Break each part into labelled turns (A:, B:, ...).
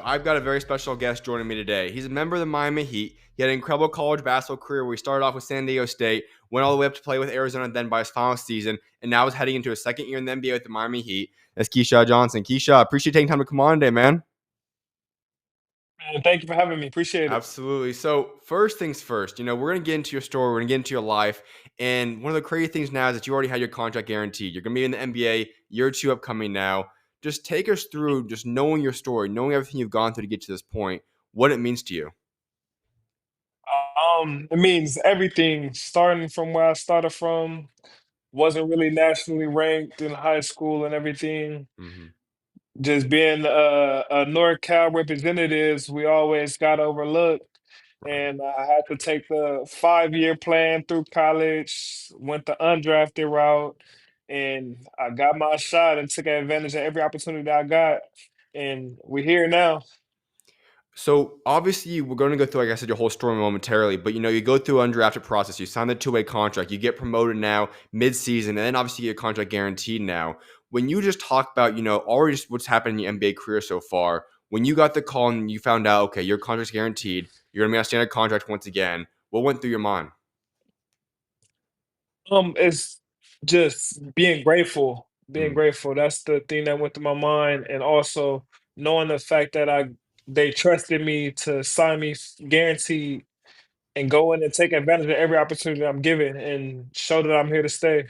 A: I've got a very special guest joining me today. He's a member of the Miami Heat. He had an incredible college basketball career where he started off with San Diego State, went all the way up to play with Arizona, then by his final season, and now is heading into his second year in the NBA with the Miami Heat. That's Keshad Johnson. Keshad, appreciate you taking time to come on today, man.
B: Man, thank you for having me. Appreciate it.
A: Absolutely. So, first things first, we're going to get into your story. We're going to get into your life. And one of the crazy things now is that you already had your contract guaranteed. You're going to be in the NBA year two upcoming now. Just take us through just knowing your story, knowing everything you've gone through to get to this point, what it means to you.
B: It means everything. Starting from where I started from, wasn't really nationally ranked in high school and everything.
A: Hmm.
B: Just being a NorCal representatives, we always got overlooked.
A: Right.
B: And I had to take the 5-year plan through college, went the undrafted route, and I got my shot and took advantage of every opportunity that I got. And we're here now.
A: So obviously we're going to go through, like I said, your whole story momentarily, but you go through undrafted process, you sign the two-way contract, you get promoted now mid-season, and then obviously you get a contract guaranteed now. When you just talk about, already just what's happened in your NBA career so far, when you got the call and you found out, okay, your contract's guaranteed, you're going to be on a standard contract once again, what went through your mind?
B: It's just being grateful. Being
A: Mm.
B: grateful. That's the thing that went through my mind, and also knowing the fact that I they trusted me to sign me guaranteed and go in and take advantage of every opportunity I'm given and show that I'm here to stay.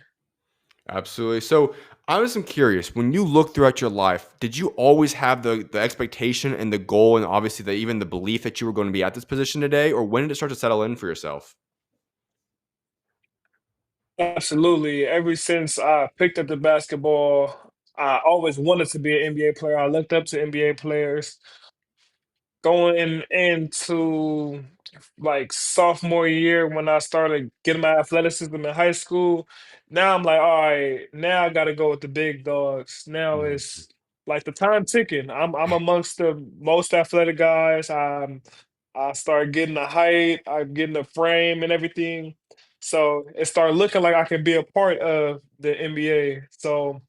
A: Absolutely. So I was curious, when you look throughout your life, did you always have the expectation and the goal and obviously even the belief that you were going to be at this position today? Or when did it start to settle in for yourself?
B: Absolutely. Ever since I picked up the basketball, I always wanted to be an NBA player. I looked up to NBA players. Going into like sophomore year when I started getting my athleticism in high school, now I'm like, all right, now I gotta go with the big dogs. Now
A: Mhm.
B: it's like the time ticking. I'm amongst the most athletic guys. I start getting the height, I'm getting the frame and everything. So it started looking like I can be a part of the NBA. So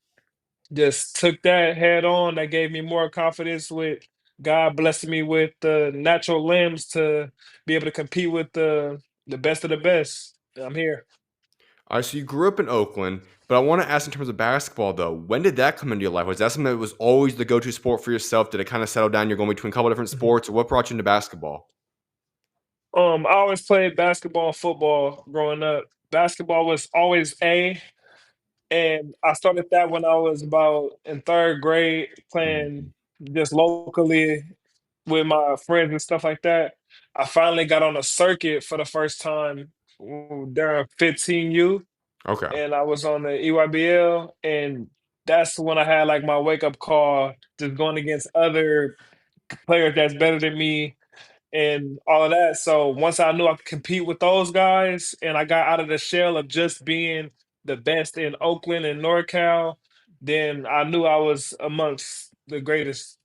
B: just took that head on. That gave me more confidence with God blessing me with the natural limbs to be able to compete with the best of the best. I'm here.
A: All right, so you grew up in Oakland, but I want to ask in terms of basketball though, when did that come into your life? Was that something that was always the go-to sport for yourself? Did it kind of settle down? You're going between a couple different
B: Mhm.
A: sports, or what brought you into basketball?
B: I always played basketball and football growing up. Basketball was always A, and I started that when I was about in third grade,
A: Mhm.
B: playing just locally with my friends and stuff like that. I finally got on a circuit for the first time during 15U,
A: Okay.
B: and I was on the EYBL, and that's when I had like my wake up call, just going against other players that's better than me and all of that. So once I knew I could compete with those guys, and I got out of the shell of just being the best in Oakland and NorCal, then I knew I was amongst the greatest.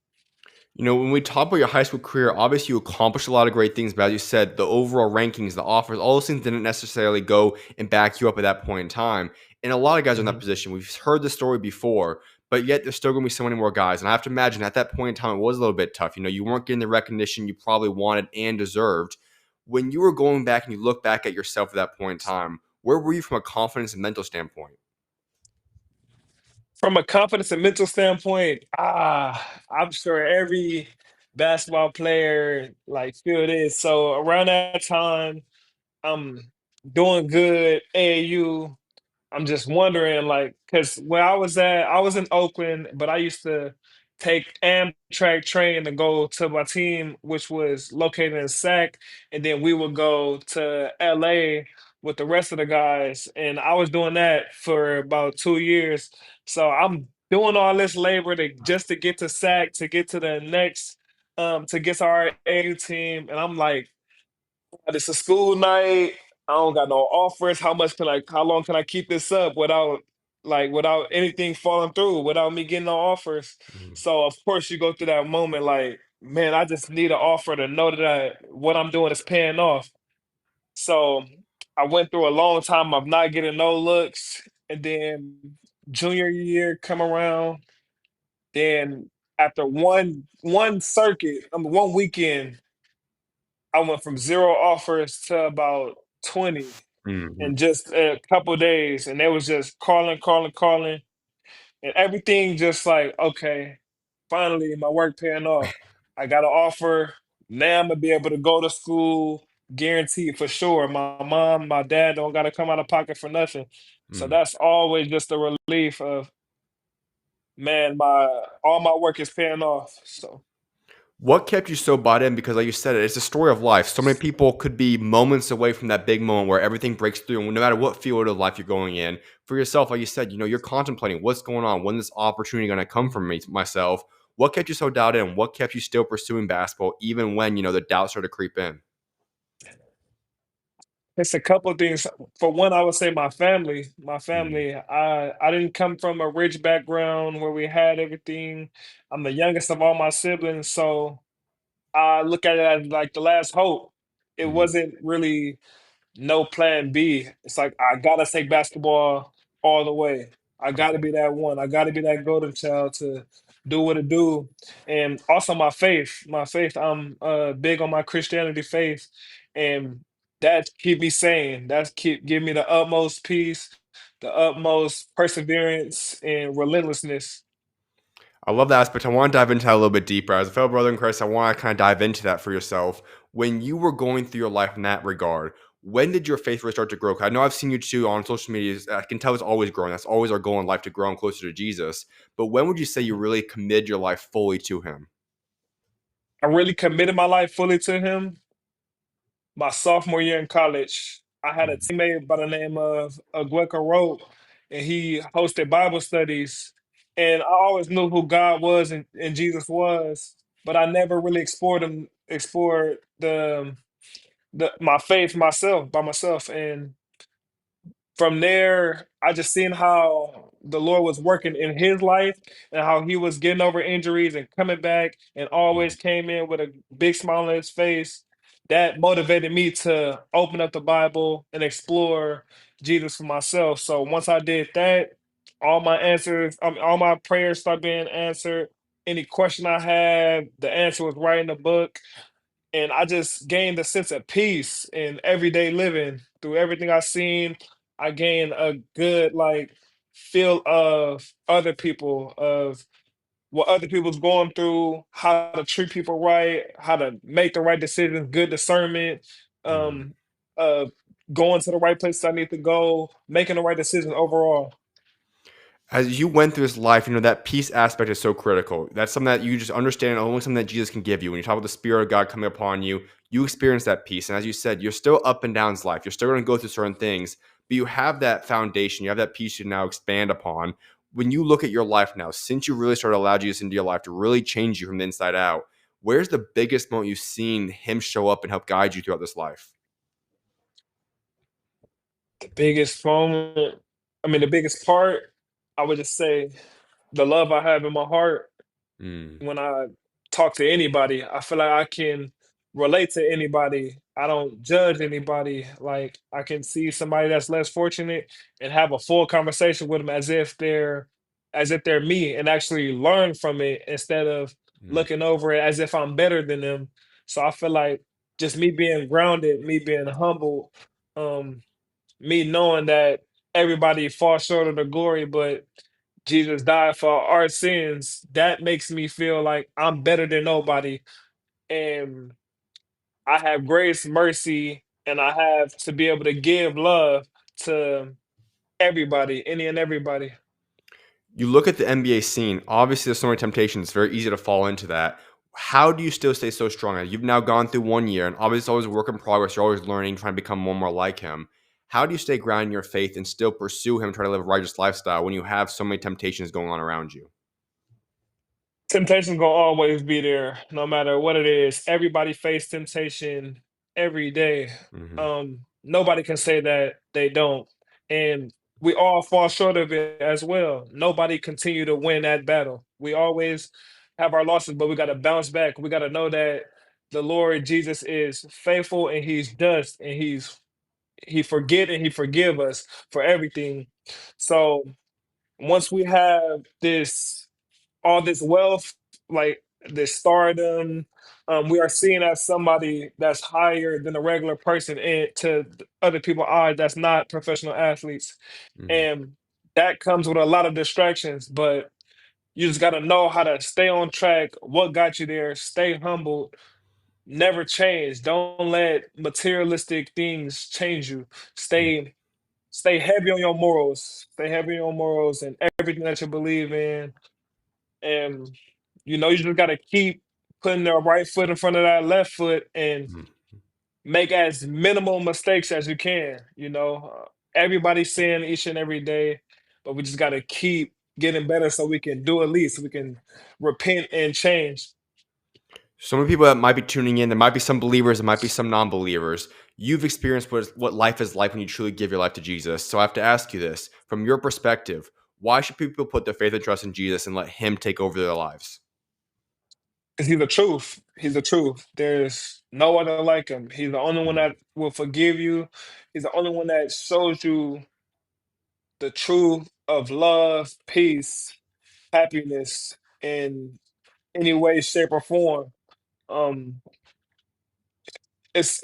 A: When we talk about your high school career, obviously you accomplished a lot of great things, but as you said, the overall rankings, the offers, all those things didn't necessarily go and back you up at that point in time. And a lot of guys are in that
B: Mhm.
A: position. We've heard the story before, but yet there's still going to be so many more guys. And I have to imagine at that point in time, it was a little bit tough. You weren't getting the recognition you probably wanted and deserved. When you were going back and you look back at yourself at that point in time, where were you from a confidence and mental standpoint?
B: From a confidence and mental standpoint, I'm sure every basketball player like feel this. So around that time, I'm doing good AAU. I'm just wondering, like, because where I was in Oakland, but I used to take Amtrak train to go to my team, which was located in Sac, and then we would go to LA with the rest of the guys, and I was doing that for about 2 years. So I'm doing all this labor to just to get to Sac, to get to the next, to get to our AU team, and I'm like, it's a school night. I don't got no offers. How long can I keep this up without without anything falling through, without me getting no offers?
A: Mhm.
B: So of course you go through that moment like, man, I just need an offer to know that what I'm doing is paying off. So I went through a long time of not getting no looks, and then junior year come around, then after one circuit, one weekend, I went from 0 offers to about 20
A: Mhm.
B: in just a couple days, and they was just calling, calling, calling, and everything just like, okay, finally my work paying off. I got an offer. Now I'm gonna be able to go to school, guaranteed for sure. My mom, my dad don't gotta come out of pocket for nothing. So
A: Mm.
B: that's always just a relief of, man, my all my work is paying off. So
A: What kept you so bought in? Because like you said, it's a story of life. So many people could be moments away from that big moment where everything breaks through, and no matter what field of life you're going in. For yourself, like you said, you're contemplating what's going on, when this opportunity going to come from me, myself. What kept you so dialed in? What kept you still pursuing basketball, even when the doubts started to creep in?
B: it's a couple of things. For one, I would say my family. My
A: Mm,
B: family. I didn't come from a rich background where we had everything. I'm the youngest of all my siblings, so I look at it as like the last hope. It
A: mhm,
B: wasn't really no plan B. It's like I gotta take basketball all the way. I gotta be that one. I gotta be that golden child to do what it do. And also my faith. My faith. I'm big on my Christianity faith. And that keep me sane. That keep give me the utmost peace, the utmost perseverance and relentlessness.
A: I love that aspect. I want to dive into that a little bit deeper. As a fellow brother in Christ, I want to kind of dive into that for yourself. When you were going through your life in that regard, when did your faith really start to grow? 'Cause I know I've seen you too on social media. I can tell it's always growing. That's always our goal in life, to grow and closer to Jesus. But when would you say you really committed your life fully to Him?
B: I really committed my life fully to him my sophomore year in college. I had a
A: Mhm,
B: teammate by the name of Agueka Rope, and he hosted Bible studies. And I always knew who God was and Jesus was, but I never really explored the my faith myself by myself. And from there, I just seen how the Lord was working in his life and how he was getting over injuries and coming back and
A: mhm,
B: always came in with a big smile on his face. That motivated me to open up the Bible and explore Jesus for myself. So once I did that, all my prayers start being answered. Any question I had, the answer was right in the book, and I just gained a sense of peace in everyday living through everything I've seen. I gained a good like feel of other people, of what other people's going through, how to treat people right, how to make the right decisions, good discernment,
A: mhm.
B: um, uh, going to the right places I need to go, making the right decisions overall.
A: As you went through this life, that peace aspect is so critical. That's something that you just understand, only something that Jesus can give you. When you talk about the Spirit of God coming upon you, you experience that peace. And as you said, you're still up and down life. You're still going to go through certain things, but you have that foundation. You have that peace you now expand upon. When you look at your life now, since you really started to allow Jesus into your life to really change you from the inside out, where's the biggest moment you've seen Him show up and help guide you throughout this life?
B: The biggest moment, the biggest part, I would just say the love I have in my heart
A: Mm,
B: when I talk to anybody. I feel like I can relate to anybody. I don't judge anybody. Like I can see somebody that's less fortunate and have a full conversation with them as if they're me and actually learn from it instead of
A: mm.
B: looking over it as if I'm better than them. So I feel like just me being grounded, me being humble, um, me knowing that everybody falls short of the glory, but Jesus died for our sins, that makes me feel like I'm better than nobody. And I have grace, mercy, and I have to be able to give love to everybody, any and everybody.
A: You look at the NBA scene, obviously there's so many temptations. It's very easy to fall into that. How do you still stay so strong? You've now gone through 1 year, and obviously it's always a work in progress. You're always learning, trying to become more and more like him. How do you stay grounded in your faith and still pursue him, try to live a righteous lifestyle when you have so many temptations going on around you?
B: Temptation's gonna always be there, no matter what it is. Everybody face temptation every day.
A: Hmm.
B: Nobody can say that they don't. And we all fall short of it as well. Nobody continue to win that battle. We always have our losses, but we gotta bounce back. We gotta know that the Lord Jesus is faithful and he's just and he forget and he forgive us for everything. So once we have this all this wealth, like the stardom. We are seen as somebody that's higher than a regular person, and to other people eyes that's not professional athletes,
A: Mm,
B: and that comes with a lot of distractions. But you just got to know how to stay on track. What got you there? Stay humble. Never change. Don't let materialistic things change you.
A: mm.
B: Stay heavy on your morals. Stay heavy on your morals and everything that you believe in. And you just gotta keep putting the right foot in front of that left foot and
A: Mm.
B: make as minimal mistakes as you can. Everybody's sinning each and every day, but we just gotta keep getting better so we can do at least we can repent and change.
A: So many people that might be tuning in, there might be some believers, there might be some non-believers. You've experienced what life is like when you truly give your life to Jesus. So I have to ask you this, from your perspective, why should people put their faith and trust in Jesus and let him take over their lives?
B: Because he's the truth. He's the truth. There's no other like him. He's the only one
A: Mm,
B: that will forgive you. He's the only one that shows you the truth of love, peace, happiness in any way, shape, or form. Um, it's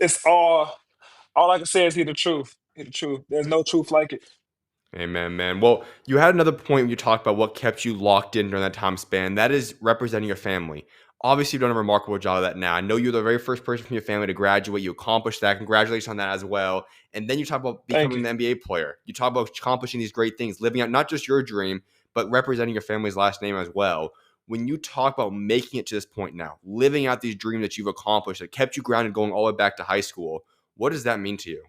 B: all I can say is he the truth. He the truth. There's no truth like it.
A: amen, man. Well, you had another point when you talked about what kept you locked in during that time span. That is representing your family. Obviously, you've done a remarkable job of that now. I know you're the very first person from your family to graduate. You accomplished that. Congratulations on that as well. And then you talk about
B: Thank
A: becoming
B: you.
A: an NBA player. You talk about accomplishing these great things, living out not just your dream, but representing your family's last name as well. When you talk about making it to this point now, living out these dreams that you've accomplished that kept you grounded going all the way back to high school, what does that mean to you?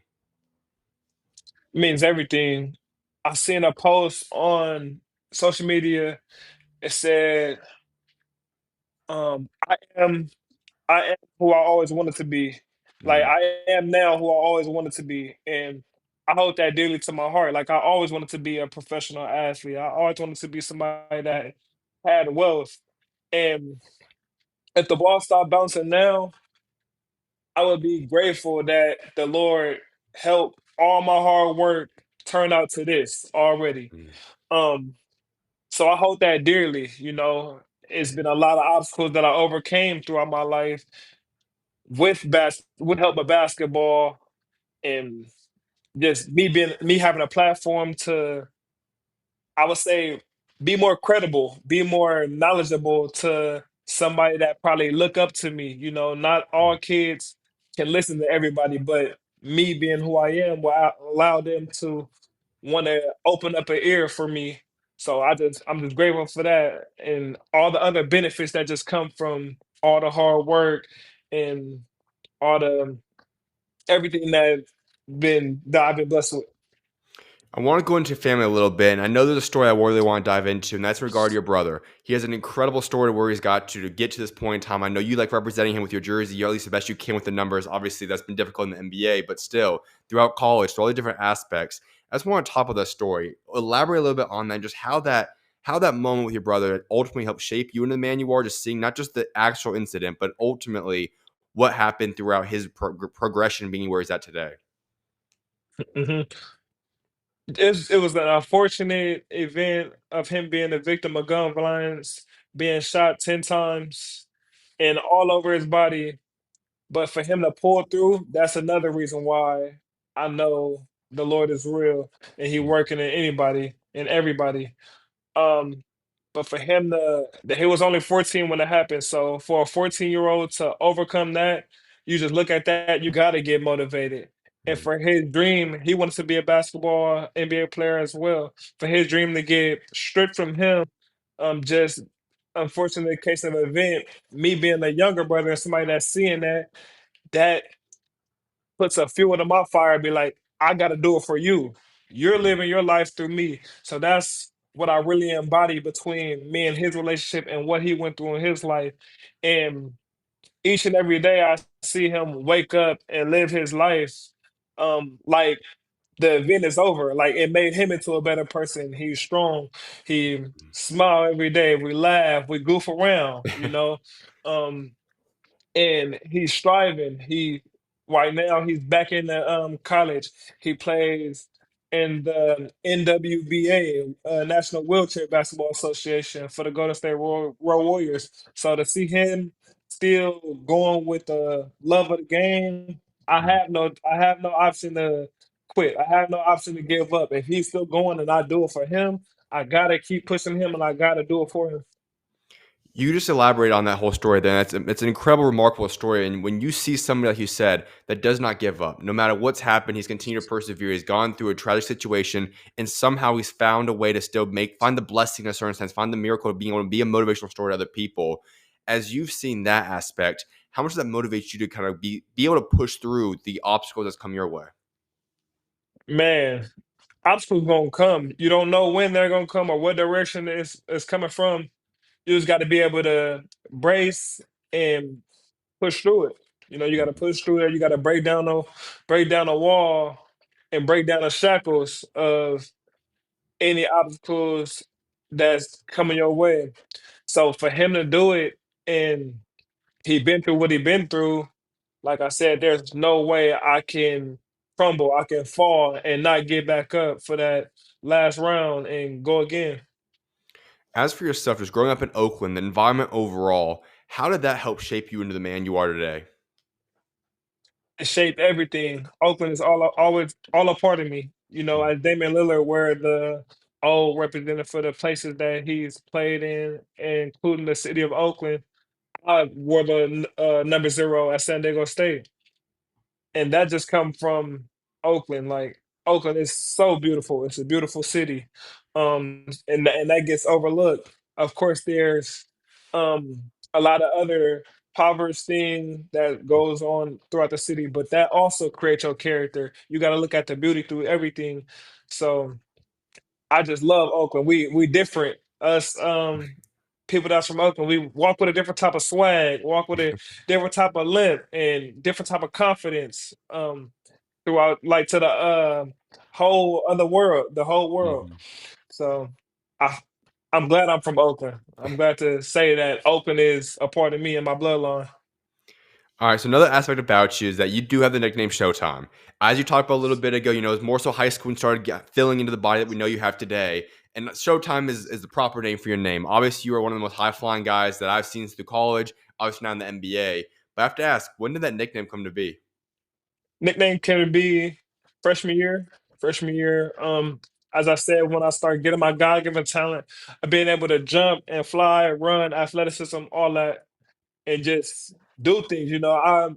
B: It means everything. I seen a post on social media. It said, I am who I always wanted to be. Like
A: Mm,
B: I am now who I always wanted to be. And I hold that dearly to my heart. Like I always wanted to be a professional athlete. I always wanted to be somebody that had wealth. And if the ball stopped bouncing now, I would be grateful that the Lord helped all my hard work turn out to this already.
A: mm,
B: Um, so I hold that dearly. It's been a lot of obstacles that I overcame throughout my life with help of basketball and just me having a platform to, I would say, be more credible, be more knowledgeable to somebody that probably look up to me. Not all
A: mm.
B: kids can listen to everybody, but me being who I am will allow them to want to open up an ear for me. So I'm just grateful for that and all the other benefits that just come from all the hard work and all the everything that I've been blessed with.
A: I want to go into family a little bit, and I know there's a story I really want to dive into, and that's regarding your brother. He has an incredible story where he's got to get to this point in time. I know you like representing him with your jersey. You're at least the best you can with the numbers. Obviously, that's been difficult in the NBA, but still, throughout college, through all the different aspects. I just want to top of that story. Elaborate a little bit on that, just how that moment with your brother ultimately helped shape you into the man you are. Just seeing not just the actual incident, but ultimately what happened throughout his progression, being where he's at today.
B: Mhm. It was an unfortunate event of him being a victim of gun violence, being shot 10 times and all over his body. But for him to pull through, that's another reason why I know the Lord is real and He working in anybody and everybody. Um, but for him he was only 14 when it happened. So for a 14-year-old to overcome that, you just look at that, you gotta get motivated. And
A: Mm,
B: for his dream, he wants to be a basketball NBA player as well. For his dream to get stripped from him, just unfortunate case of event, me being a younger brother and somebody that's seeing that puts a fuel to my fire, be like, I gotta do it for you. You're
A: mm,
B: living your life through me. So that's what I really embody between me and his relationship and what he went through in his life. And each and every day I see him wake up and live his life like the event is over. Like it made him into a better person. He's strong. He smile every day. We laugh. We goof around. Um, and he's striving. He Right now he's back in the college. He plays. in the NWBA, National Wheelchair Basketball Association for the Golden State Royal Warriors. So to see him still going with the love of the game, I have no option to quit. I have no option to give up. If he's still going and I do it for him, I gotta keep pushing him and I gotta do it for him.
A: You just elaborate on that whole story. Then it's an incredible, remarkable story. And when you see somebody like you said that does not give up, no matter what's happened, he's continued to persevere. He's gone through a tragic situation, and somehow he's found a way to still find the blessing in a certain sense, find the miracle of being able to be a motivational story to other people. As you've seen that aspect, how much does that motivate you to kind of be able to push through the obstacles that's come your way?
B: Man, obstacles gonna come. You don't know when they're gonna come or what direction it's coming from. You just got to be able to brace and push through it. You know, you got to
A: Mhm.
B: push through it. You got to break down the wall and break down the shackles of any obstacles that's coming your way. So for him to do it, and he been through what he been through, like I said, there's no way I can crumble, I can fall and not get back up for that last round and go again.
A: As for yourself, just growing up in Oakland, the environment overall, how did that help shape you into the man you are today?
B: It shaped everything. Oakland is always all a part of me. You know,
A: Mhm.
B: as Damian Lillard, were the old representative for the places that he's played in, including the city of Oakland. I wore the number 0 at San Diego State, and that just come from Oakland. Like Oakland is so beautiful. It's a beautiful city, and that gets overlooked. Of course, there's a lot of other poverty thing that goes on throughout the city, but that also creates your character. You got to look at the beauty through everything. So I just love Oakland. We different. Us people that's from Oakland, we walk with a different type of swag, walk with a different type of limp and different type of confidence. Throughout like to the whole other world, the whole world.
A: Mhm.
B: So I I'm glad I'm from Oakland. I'm glad to say that Oakland is a part of me and my bloodline.
A: All right, so another aspect about you is that you do have the nickname Showtime. As you talked about a little bit ago, it's more so high school and started filling into the body that we know you have today. And Showtime is the proper name for your name. Obviously, you are one of the most high flying guys that I've seen through college, obviously now in the NBA. But I have to ask, when did that nickname come to be?
B: Nickname can be freshman year. Freshman year. As I said, when I started getting my God given talent of being able to jump and fly, run, athleticism, all that, and just do things. I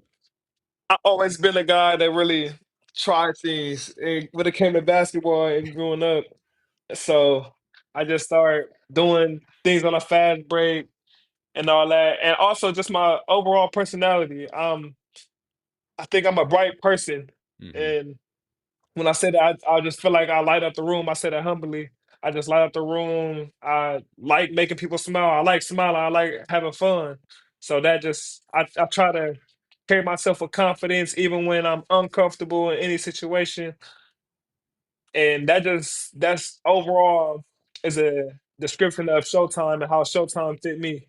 B: always been a guy that really tried things when it came to basketball and growing up. So I just started doing things on a fast break and all that. And also just my overall personality. I think I'm a bright person.
A: Hmm.
B: And when I say that, I just feel like I light up the room. I say that humbly. I just light up the room. I like making people smile. I like smiling. I like having fun. So that just I try to carry myself with confidence even when I'm uncomfortable in any situation. And that's overall is a description of Showtime and how Showtime fit me.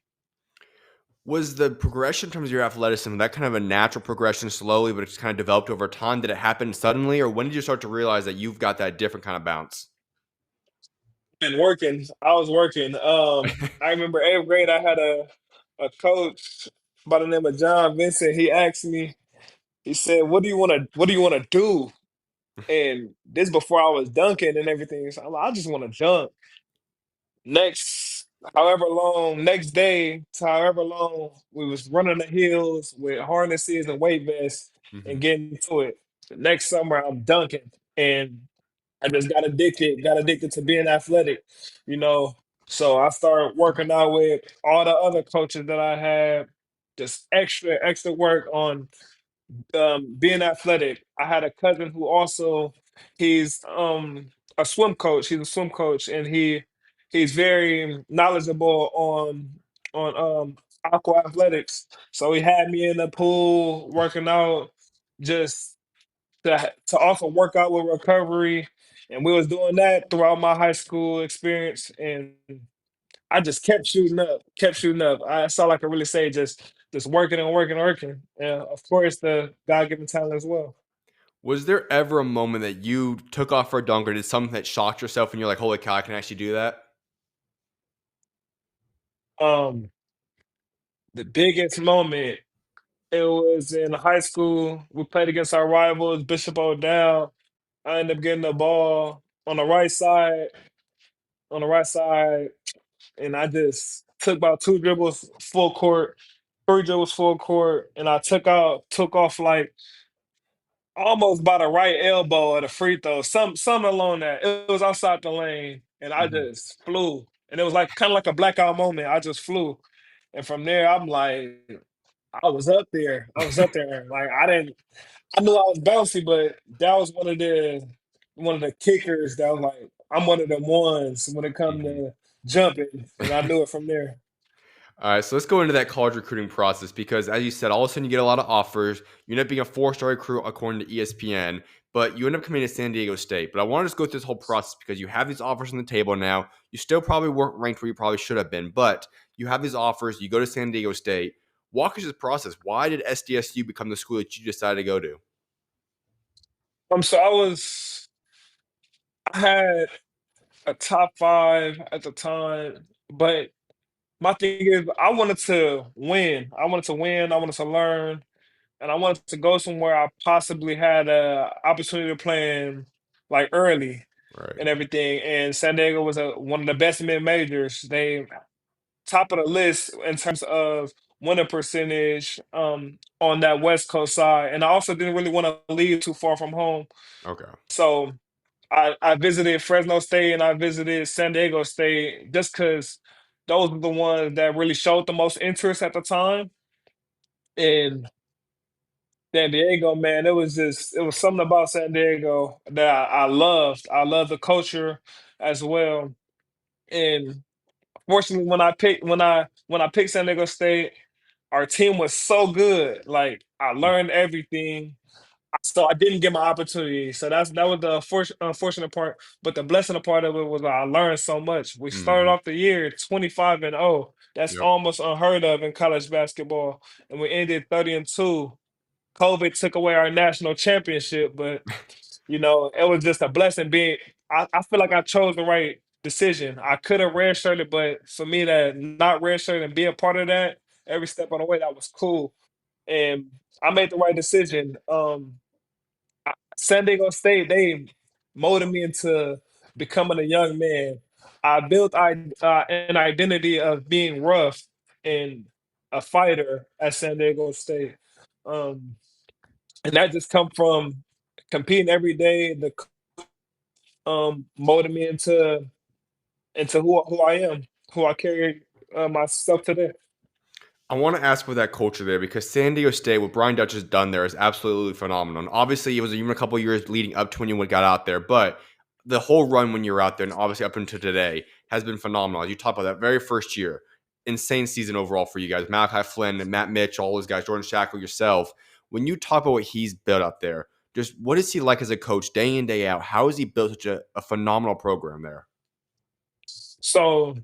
A: Was the progression in terms of your athleticism that kind of a natural progression slowly, but it's kind of developed over time? Did it happen suddenly, or when did you start to realize that you've got that different kind of bounce?
B: Been working. I was working. I remember 8th grade. I had a coach by the name of John Vincent. He asked me. He said, What do you want to do?" And this before I was dunking and everything. So I'm like, I just want to dunk. Next day, to however long, we was running the hills with harnesses and weight vests and
A: Hmm.
B: getting to it. The next summer, I'm dunking, and I just got addicted to being athletic, you know. So I started working out with all the other coaches that I had, just extra work on being athletic. I had a cousin who also he's a swim coach. He's a swim coach, and he's very knowledgeable on aqua athletics. So he had me in the pool working out, just to also work out with recovery. And we was doing that throughout my high school experience, and I just kept shooting up, kept shooting up. That's all I can really say. Just working and working and working. And of course, the God given talent as well.
A: Was there ever a moment that you took off for a dunk or did something that shocked yourself and you're like, "Holy cow, I can actually do that?"
B: Um, the biggest moment, it was in high school. We played against our rivals, Bishop O'Dowd. I ended up getting the ball on the right side, on the right side, and I just took about 2 dribbles full court, 3 dribbles full court, and I took off like almost by the right elbow at the free throw, something along that. It was outside the lane, and I
A: Mhm.
B: just flew, and it was like kind of like a blackout moment. I just flew, and from there, I'm like, I was up there. I was up there. Like I didn't. I knew I was bouncy, but that was one of the kickers that was like, I'm one of them ones when it come
A: Mhm.
B: to jumping, and I knew it from there.
A: All right, so let's go into that college recruiting process because, as you said, all of a sudden you get a lot of offers. You end up being a four-star recruit according to ESPN, but you end up coming to San Diego State. But I want to just go through this whole process because you have these offers on the table now. You still probably weren't ranked where you probably should have been, but you have these offers. You go to San Diego State. Walk us through this process. Why did SDSU become the school that you decided to go to?
B: So I had a top 5 at the time, but my thing is I wanted to win. I wanted to win. I wanted to learn, and I wanted to go somewhere I possibly had a opportunity to play in like early
A: Right.
B: and everything. And San Diego was one of the best mid majors. They top of the list in terms of winning percentage on that West Coast side. And I also didn't really want to leave too far from home.
A: Okay.
B: So I visited Fresno State and I visited San Diego State just because those were the ones that really showed the most interest at the time. And San Diego, man, it was something about San Diego that I loved. I love the culture as well. And fortunately, when I picked San Diego State, our team was so good. Like I learned everything, so I didn't get my opportunity. So that was the unfortunate part. But the blessing part of it was I learned so much. We started
A: Hmm.
B: off the year 25-0. That's
A: Yep.
B: almost unheard of in college basketball, and we ended 30-2. COVID took away our national championship, but it was just a blessing being I feel like I chose the right decision. I could have redshirted, but for me to not redshirt and be a part of that every step of the way, that was cool. And I made the right decision. San Diego State, they molded me into becoming a young man. I built an identity of being rough and a fighter at San Diego State. Um, and that just come from competing every day. The molded me into who I am, who I carry myself today.
A: I want to ask about that culture there because San Diego State, what Brian Dutch has done there is absolutely phenomenal. And obviously, it was even a couple of years leading up to when you got out there, but the whole run when you were out there, and obviously up until today, has been phenomenal. As you talk about that very first year, insane season overall for you guys. Malachi Flynn and Matt Mitch, all those guys, Jordan Shackle, yourself. When you talk about what he's built up there, just what is he like as a coach day in, day out? How has he built such a phenomenal program there?
B: So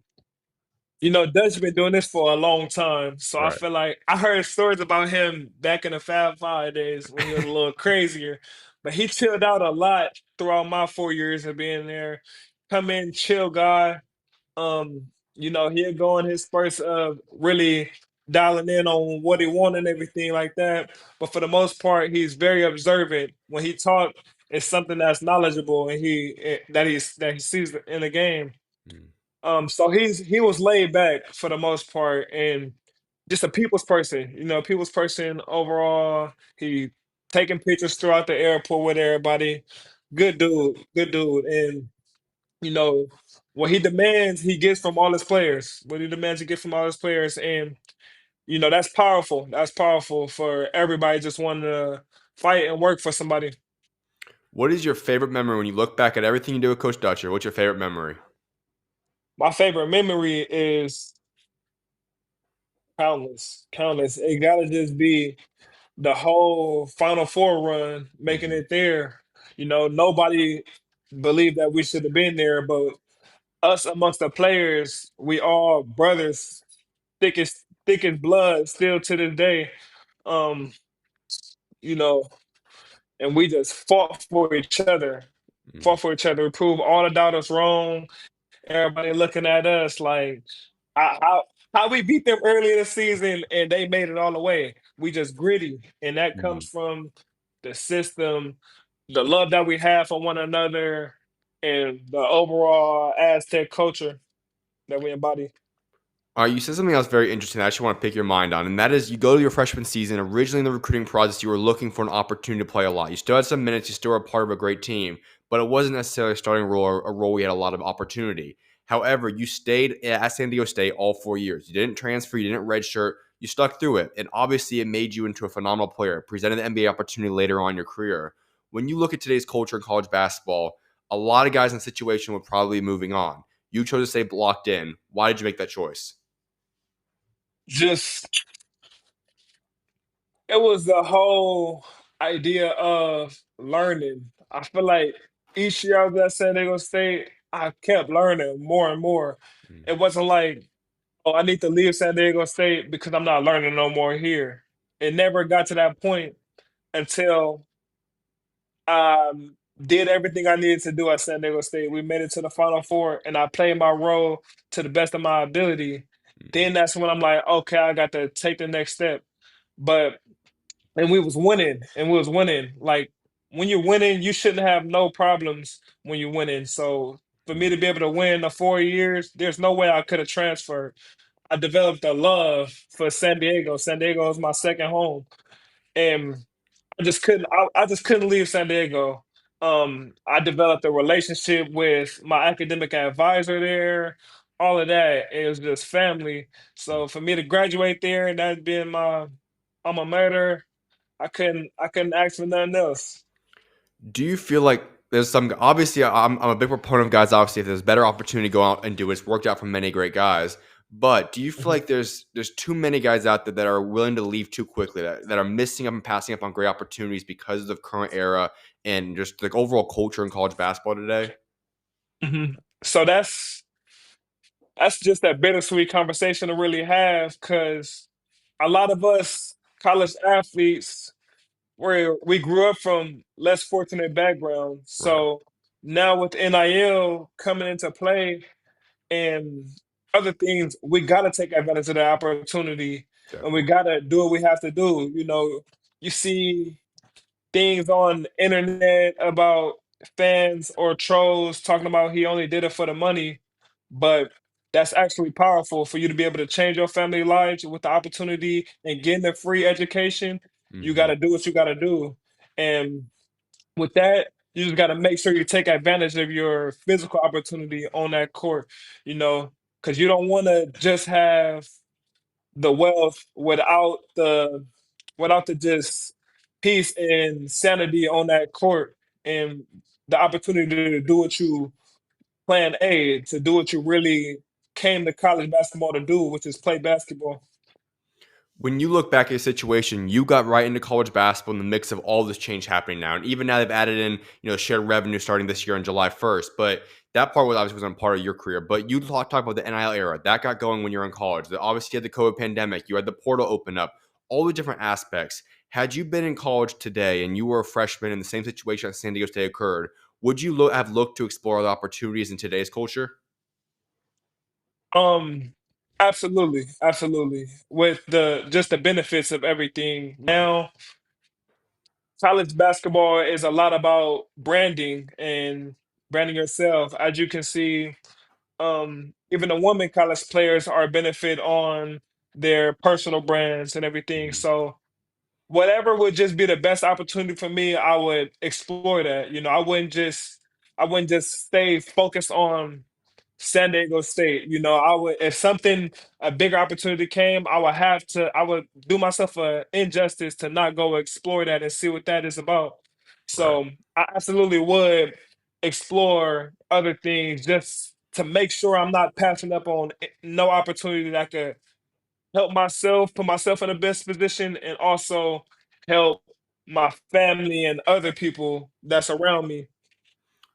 B: Dutch been doing this for a long time. So I
A: Right.
B: feel like I heard stories about him back in the Fab Five days when he was a little crazier, but he chilled out a lot throughout my 4 years of being there. Come in, chill guy. He'll go in his first of really dialing in on what he wanted and everything like that. But for the most part, he's very observant. When he talk, it's something that's knowledgeable and that he sees in the game.
A: Mm.
B: So he was laid back for the most part and just a people's person, people's person overall. He taking pictures throughout the airport with everybody. Good dude. And you know, what he demands, he gets from all his players. What he demands, he gets from all his players. And, that's powerful. That's powerful for everybody just wanting to fight and work for somebody.
A: What is your favorite memory when you look back at everything you do with Coach Dutcher? What's your favorite memory?
B: My favorite memory is countless, countless. It gotta just be the whole Final Four run, making
A: Mhm.
B: it there. Nobody believed that we should have been there, but us amongst the players, we all brothers, thick as blood still to this day. Um, you know, and we just fought for each other,
A: Mm.
B: fought for each other. We proved all the doubters wrong. Everybody looking at us like how how we beat them early in the season and they made it all the way. We just gritty, and that comes
A: Mhm.
B: from the system, the love that we have for one another, and the overall Aztec culture that we embody.
A: All right, you said something else very interesting that I actually want to pick your mind on, and that is you go to your freshman season. Originally, in the recruiting process, you were looking for an opportunity to play a lot. You still had some minutes, you still were a part of a great team, but it wasn't necessarily a starting role or a role where you had a lot of opportunity. However, you stayed at San Diego State all 4 years. You didn't transfer, you didn't redshirt, you stuck through it, and obviously, it made you into a phenomenal player, presented the NBA opportunity later on in your career. When you look at today's culture in college basketball, a lot of guys in the situation would probably be moving on. You chose to stay locked in. Why did you make that choice?
B: Just it was the whole idea of learning. I feel like each year I was at San Diego State, I kept learning more and more. It wasn't like, oh, I need to leave San Diego State because I'm not learning no more here. It never got to that point until did everything I needed to do at San Diego State. We made it to the Final Four, and I played my role to the best of my ability.
A: Mhm.
B: Then that's when I'm like, okay, I got to take the next step. But and we was winning, and we was winning. Like when you're winning, you shouldn't have no problems when you're winning. So for me to be able to win the 4 years, there's no way I could have transferred. I developed a love for San Diego. San Diego is my second home, and I just couldn't leave San Diego. I developed a relationship with my academic advisor there. All of that, it was just family. So for me to graduate there and that being my alma mater, I couldn't ask for nothing else.
A: Do you feel like there's some obviously I'm a big proponent of guys obviously if there's better opportunity to go out and do it. It's worked out for many great guys. But do you feel
B: Mhm.
A: like there's too many guys out there that are willing to leave too quickly that are missing up and passing up on great opportunities because of the current era and just like overall culture in college basketball today?
B: Mhm. So that's just that bittersweet conversation to really have because a lot of us college athletes where we grew up from less fortunate backgrounds.
A: Right.
B: So now with NIL coming into play and other things, we gotta take advantage of that opportunity and we
A: Definitely.
B: gotta do what we have to do. You see things on the internet about fans or trolls talking about he only did it for the money, but that's actually powerful for you to be able to change your family lives with the opportunity and getting a free education. You got
A: Hmm.
B: to do what you got to do, and with that, you just got to make sure you take advantage of your physical opportunity on that court. You know, because you don't want to just have the wealth without the just peace and sanity on that court and the opportunity to do what you plan A, to do what you really came to college basketball to do, which is play basketball.
A: When you look back at a situation, you got right into college basketball in the mix of all this change happening now. And even now they've added in, shared revenue starting this year on July 1st. But that part was obviously wasn't part of your career. But you talk about the NIL era. That got going when you were in college. Obviously, you had the COVID pandemic. You had the portal open up. All the different aspects. Had you been in college today and you were a freshman in the same situation that San Diego State occurred, would you have looked to explore other opportunities in today's culture?
B: Um, absolutely, absolutely. With the just the benefits of everything
A: Right.
B: now, college basketball is a lot about branding and branding yourself. As you can see, even the women college players are benefit on their personal brands and everything.
A: Mhm.
B: So whatever would just be the best opportunity for me, I would explore that. I wouldn't just stay focused on San Diego State. I would if something a bigger opportunity came, I would do myself a injustice to not go explore that and see what that is about.
A: Right.
B: So I absolutely would explore other things just to make sure I'm not passing up on no opportunity that could help myself, put myself in the best position, and also help my family and other people that's around me.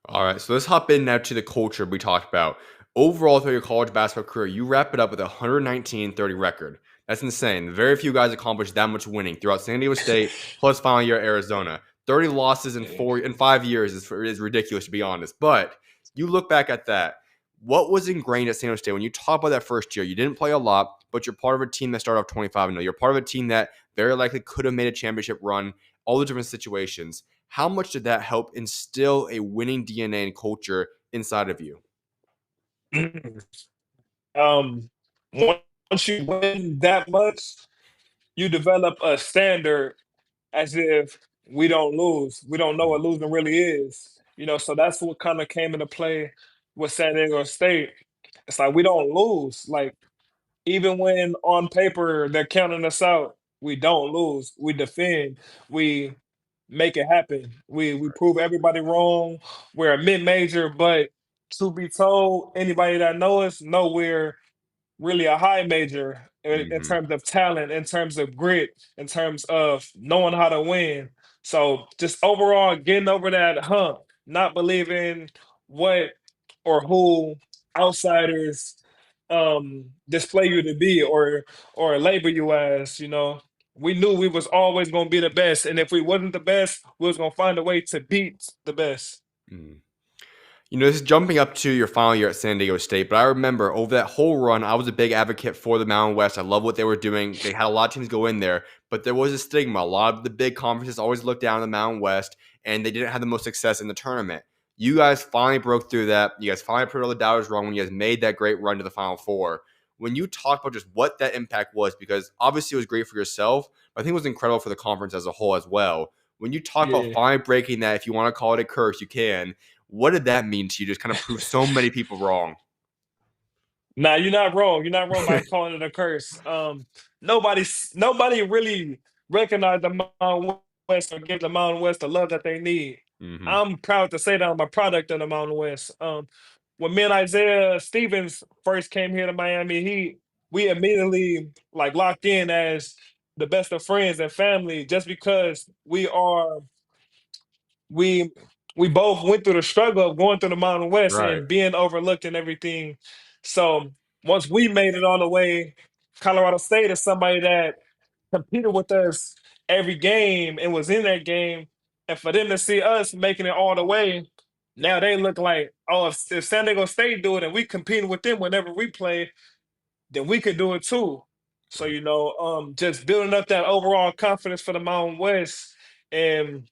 A: All right, so let's hop in now to the culture we talked about. Overall, through your college basketball career, you wrap it up with a 119-30 record. That's insane. Very few guys accomplished that much winning throughout San Diego State, plus final year at Arizona. 30 losses
B: Yeah.
A: in 5 years is ridiculous, to be honest. But you look back at that. What was ingrained at San Jose State when you talk about that first year? You didn't play a lot, but you're part of a team that started off 25-0. You're part of a team that very likely could have made a championship run, all the different situations. How much did that help instill a winning DNA and culture inside of you?
B: um, once you win that much, you develop a standard as if we don't lose. We don't know what losing really is. So that's what kind of came into play with San Diego State. It's like we don't lose. Like even when on paper they're counting us out, we don't lose. We defend. We make it happen. We prove everybody wrong. We're a mid major, but to be told, anybody that knows us know we're really a high major in
A: Mm-hmm.
B: terms of talent, in terms of grit, in terms of knowing how to win. So just overall getting over that hump, not believing what or who outsiders display you to be or label you as, we knew we was always gonna be the best. And if we wasn't the best, we was gonna find a way to beat the best.
A: Mm. This is jumping up to your final year at San Diego State, but I remember over that whole run, I was a big advocate for the Mountain West. I love what they were doing. They had a lot of teams go in there, but there was a stigma. A lot of the big conferences always looked down on the Mountain West, and they didn't have the most success in the tournament. You guys finally broke through that. You guys finally proved all the doubters wrong when you guys made that great run to the Final Four. When you talk about just what that impact was, because obviously it was great for yourself, but I think it was incredible for the conference as a whole as well. When you talk about
B: Yeah.
A: finally breaking that, if you want to call it a curse, you can. What did that mean to you? Just kind of prove so many people wrong.
B: Nah, you're not wrong. You're not wrong by calling it a curse. Nobody really recognized the Mountain West or give the Mountain West the love that they need.
A: Hmm.
B: I'm proud to say that I'm a product of the Mountain West. When me and Isaiah Stevens first came here to Miami Heat, we immediately like locked in as the best of friends and family just because we we both went through the struggle of going through the Mountain West
A: Right.
B: and being overlooked and everything. So once we made it all the way, Colorado State is somebody that competed with us every game and was in that game. And for them to see us making it all the way, now they look like, oh, if San Diego State do it and we competing with them whenever we play, then we could do it too. So,
A: Right.
B: just building up that overall confidence for the Mountain West. And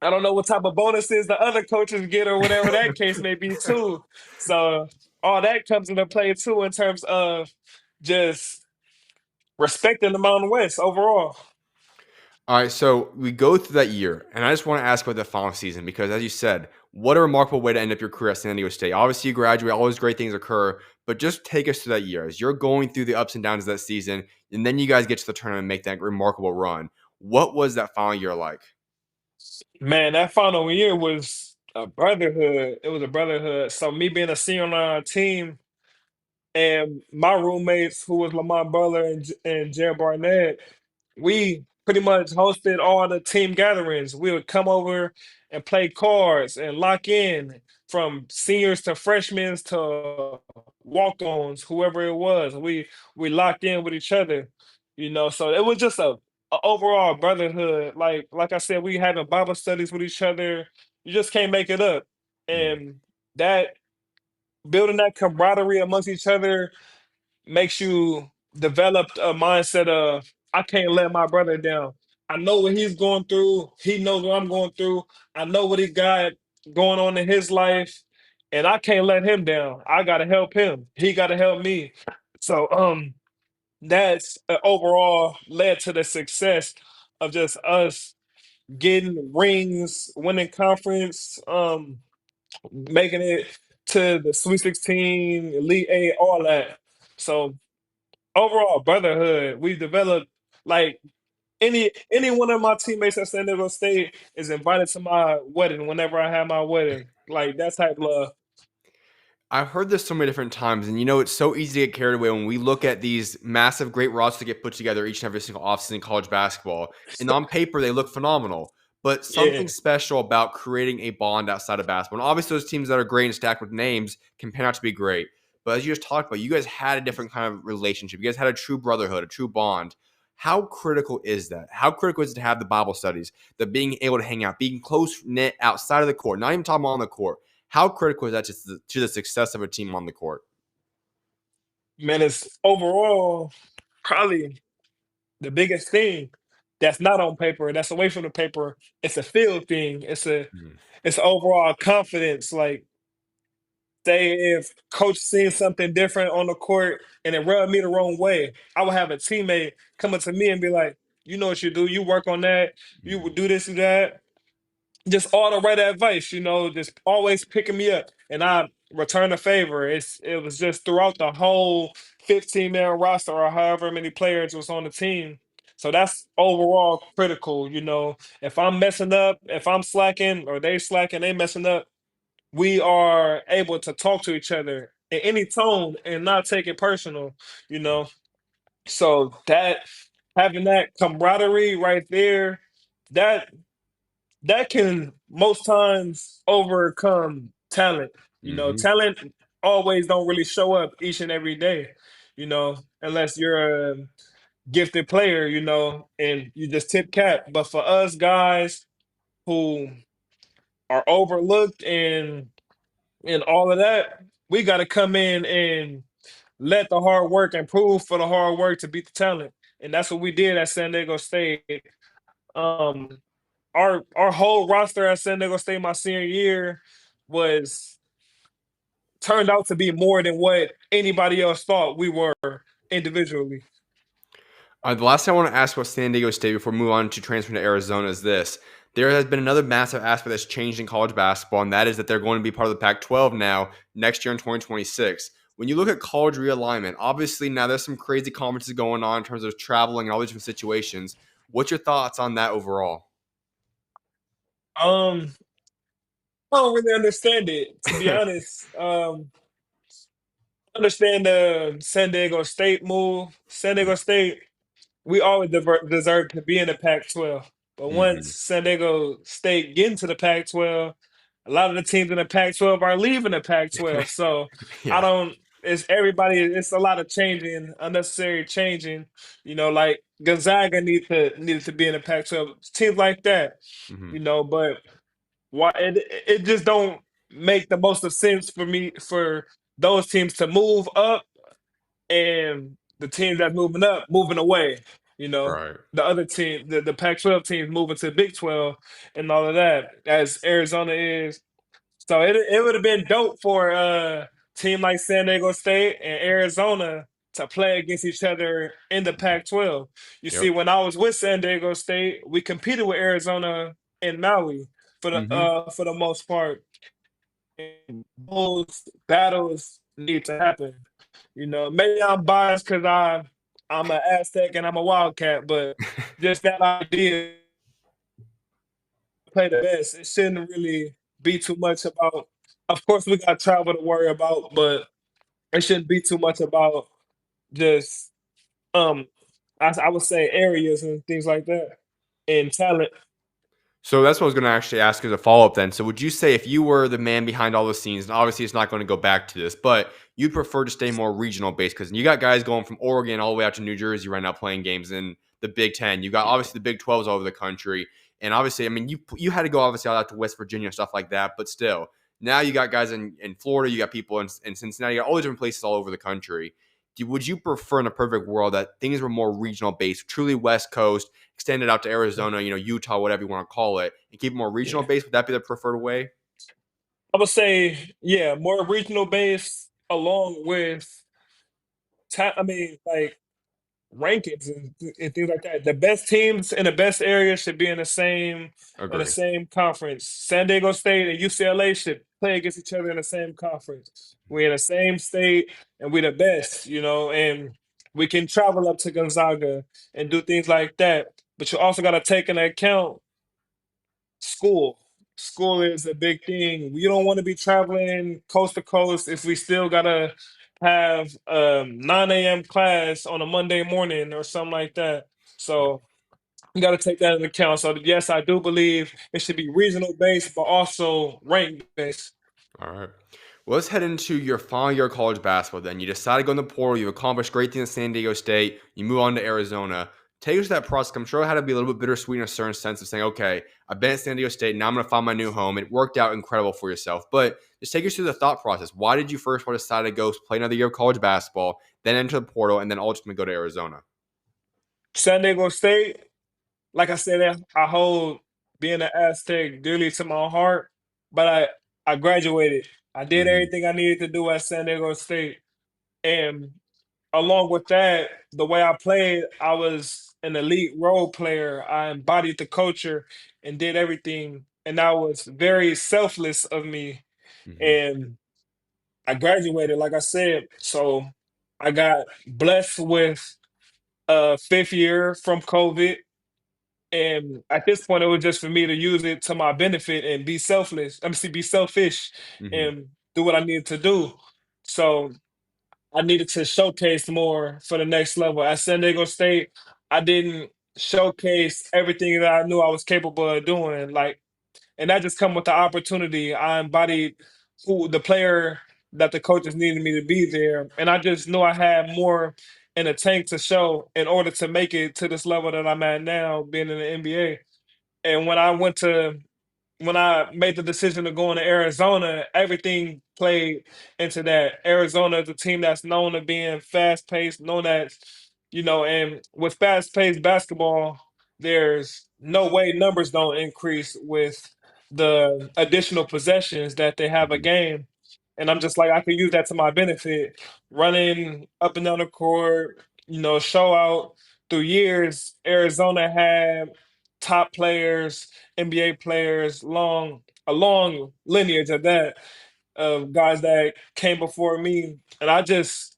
B: I don't know what type of bonuses the other coaches get or whatever that case may be too. So all that comes into play too in terms of just respecting the Mountain West overall.
A: All right, so we go through that year, and I just want to ask about the final season because, as you said, what a remarkable way to end up your career at San Diego State. Obviously, you graduate, all those great things occur, but just take us through that year as you're going through the ups and downs of that season, and then you guys get to the tournament and make that remarkable run. What was that final year like?
B: Man, that final year was a brotherhood. It was a brotherhood. So me being a senior on our team and my roommates, who was Lamont Butler and Jared Barnett, we pretty much hosted all the team gatherings. We would come over and play cards and lock in from seniors to freshmen to walk-ons, whoever it was. We locked in with each other, So it was just a overall brotherhood. Like I said, we having Bible studies with each other. You just can't make it up,
A: Mm,
B: and that building that camaraderie amongst each other makes you develop a mindset of I can't let my brother down. I know what he's going through. He knows what I'm going through. I know what he got going on in his life, and I can't let him down. I gotta help him. He gotta help me. So that's overall led to the success of just us getting rings, winning conference, making it to the Sweet 16, Elite Eight, all that. So overall brotherhood we've developed. Like any one of my teammates at San Diego State is invited to my wedding whenever I have my wedding. Like that type of love.
A: I've heard this so many different times, and it's so easy to get carried away when we look at these massive, great rosters that get put together each and every single offseason in college basketball. And on paper, they look phenomenal, but
B: Yeah.
A: something special about creating a bond outside of basketball. And obviously, those teams that are great and stacked with names can pan out to be great. But as you just talked about, you guys had a different kind of relationship. You guys had a true brotherhood, a true bond. How critical is that? How critical is it to have the Bible studies, the being able to hang out, being close knit outside of the court, not even talking about on the court? How critical is that to the success of a team on the court?
B: Man, it's overall probably the biggest thing that's not on paper, that's away from the paper. It's a field thing.
A: Mhm.
B: It's overall confidence. Like, say if coach sees something different on the court and it rubbed me the wrong way, I would have a teammate coming to me and be like, "You know what you do? You work on that. You would
A: Mhm.
B: do this, do that." Just all the right advice, just always picking me up, and I return the favor. It was just throughout the whole 15-man roster or however many players was on the team. So that's overall critical. If I'm messing up, if I'm slacking or they slacking, they messing up, we are able to talk to each other in any tone and not take it personal. You know, so that having that camaraderie right there, that that can most times overcome talent.
A: Mhm.
B: Talent always don't really show up each and every day, unless you're a gifted player, and you just tip cap. But for us guys who are overlooked and all of that, we got to come in and let the hard work and prove for the hard work to beat the talent. And that's what we did at San Diego State. Um, our whole roster at San Diego State my senior year was turned out to be more than what anybody else thought we were individually.
A: The last thing I want to ask about San Diego State before we move on to transfer to Arizona is this. There has been another massive aspect that's changed in college basketball, and that is that they're going to be part of the Pac 12 now next year in 2026. When you look at college realignment, obviously now there's some crazy conferences going on in terms of traveling and all these different situations. What's your thoughts on that overall?
B: Um, I don't really understand it, to be honest. Understand the San Diego State move. San Diego State, we always deserve to be in the Pac-12. But once
A: Hmm.
B: San Diego State get into the Pac-12, a lot of the teams in the Pac-12 are leaving the Pac-12. So I
A: Yeah.
B: don't. It's everybody. It's a lot of changing, unnecessary changing. Like Gonzaga needed to be in the Pac-12. Teams like that.
A: Hmm.
B: But why it just don't make the most of sense for me for those teams to move up and the team that's moving up moving away.
A: Right.
B: The other team, the Pac-12 teams moving to Big 12 and all of that, as Arizona is. So it would have been dope for a team like San Diego State and Arizona to play against each other in the Pac-12. You see,
A: Yep.
B: when I was with San Diego State, we competed with Arizona and Maui
A: Hmm.
B: for the most part. And those battles need to happen. Maybe I'm biased because I'm an Aztec and I'm a Wildcat, but just that idea play the best. It shouldn't really be too much about. Of course, we got travel to worry about, but it shouldn't be too much about just um. I would say areas and things like that, and talent.
A: So that's what I was going to actually ask as a follow up then. So would you say if you were the man behind all the scenes, and obviously it's not going to go back to this, but you'd prefer to stay more regional based because you got guys going from Oregon all the way out to New Jersey right now playing games in the Big Ten. You got obviously the Big 12s all over the country, and obviously, I mean, you had to go obviously out to West Virginia and stuff like that, but still, now you got guys in Florida, you got people in Cincinnati, you got all the different places all over the country. Would you prefer in a perfect world that things were more regional based, truly West Coast? Extend it out to Arizona, Utah, whatever you want to call it, and keep it more regional
B: Yeah,
A: based? Would that be the preferred way?
B: I would say yeah, more regional based along with. I mean, like rankings and things like that. The best teams in the best areas should be in the
A: Agree.
B: same conference. San Diego State and UCLA should play against each other in the same conference. We're in the same state and we're the best, and we can travel up to Gonzaga and do things like that. But you also got to take into account school. School is a big thing. We don't want to be traveling coast to coast if we still gotta have 9 a.m. class on a Monday morning or something like that. So you got to take that into account. So yes, I do believe it should be regional based, but also rank based.
A: All right. Well, let's head into your final year of college basketball then. You decide to go in the portal. You've accomplished great things at San Diego State. You move on to Arizona. Take us to that process. I'm sure it had to be a little bit bittersweet in a certain sense of saying, okay, I've been at San Diego State. Now I'm going to find my new home. It worked out incredible for yourself. But just take us through the thought process. Why did you first want to decide to go play another year of college basketball, then enter the portal, and then ultimately go to Arizona?
B: San Diego State, like I said, I hold being an Aztec dearly to my heart, but I graduated. I did
A: Mm-hmm.
B: everything I needed to do at San Diego State. And along with that, the way I played, I was an elite role player. I embodied the culture and did everything. And that was very selfless of me.
A: Mm-hmm.
B: And I graduated, like I said. So I got blessed with a fifth year from COVID. And at this point, it was just for me to use it to my benefit and be selfless. I'm see, be selfish
A: Mm-hmm.
B: and do what I needed to do. So I needed to showcase more for the next level. At San Diego State, I didn't showcase everything that I knew I was capable of doing. Like, and that just come with the opportunity. I embodied who the player that the coaches needed me to be there, and I just knew I had more in a tank to show in order to make it to this level that I'm at now, being in the NBA. And when I made the decision to go into Arizona, everything played into that. Arizona is a team that's known to being fast paced, known as, and with fast paced basketball, there's no way numbers don't increase with the additional possessions that they have a
A: Mm-hmm.
B: game. And I'm just like, I can use that to my benefit, running up and down the court, show out. Through years, Arizona had top players, NBA players, a long lineage of that, of guys that came before me. And I just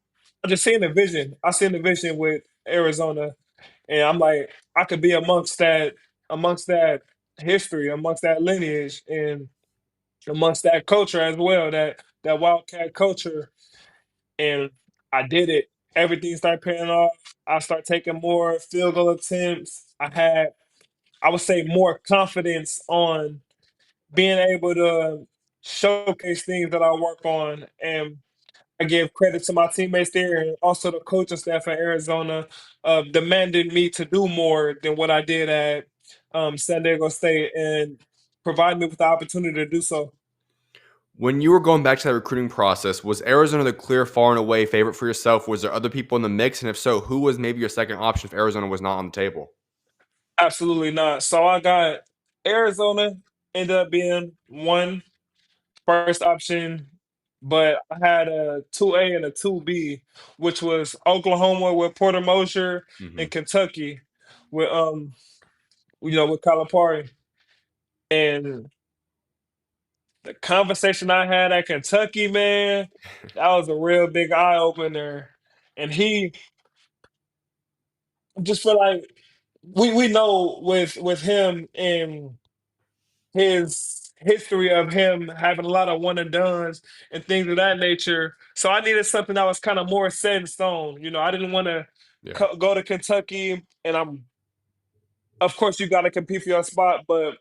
B: seen the vision. I seen the vision with Arizona. And I'm like, I could be amongst that history, amongst that lineage, and amongst that culture as well, that Wildcat culture. And I did it. Everything started paying off. I started taking more field goal attempts. I would say, more confidence on being able to showcase things that I work on. And I give credit to my teammates there and also the coaching staff at Arizona, demanded me to do more than what I did at San Diego State and provide me with the opportunity to do so.
A: When you were going back to that recruiting process, was Arizona the clear, far and away favorite for yourself? Was there other people in the mix? And if so, who was maybe your second option if Arizona was not on the table?
B: Absolutely not. So I got Arizona, ended up being one first option, but I had a 2A and a 2B, which was Oklahoma with Porter Mosier
A: Mm-hmm.
B: and Kentucky with with Calipari. And the conversation I had at Kentucky, man, that was a real big eye opener. And he just feel like we know with him and his history of him having a lot of one and dones and things of that nature. So I needed something that was kind of more set in stone. I didn't want to
A: Yeah.
B: go to Kentucky, and of course you got to compete for your spot, but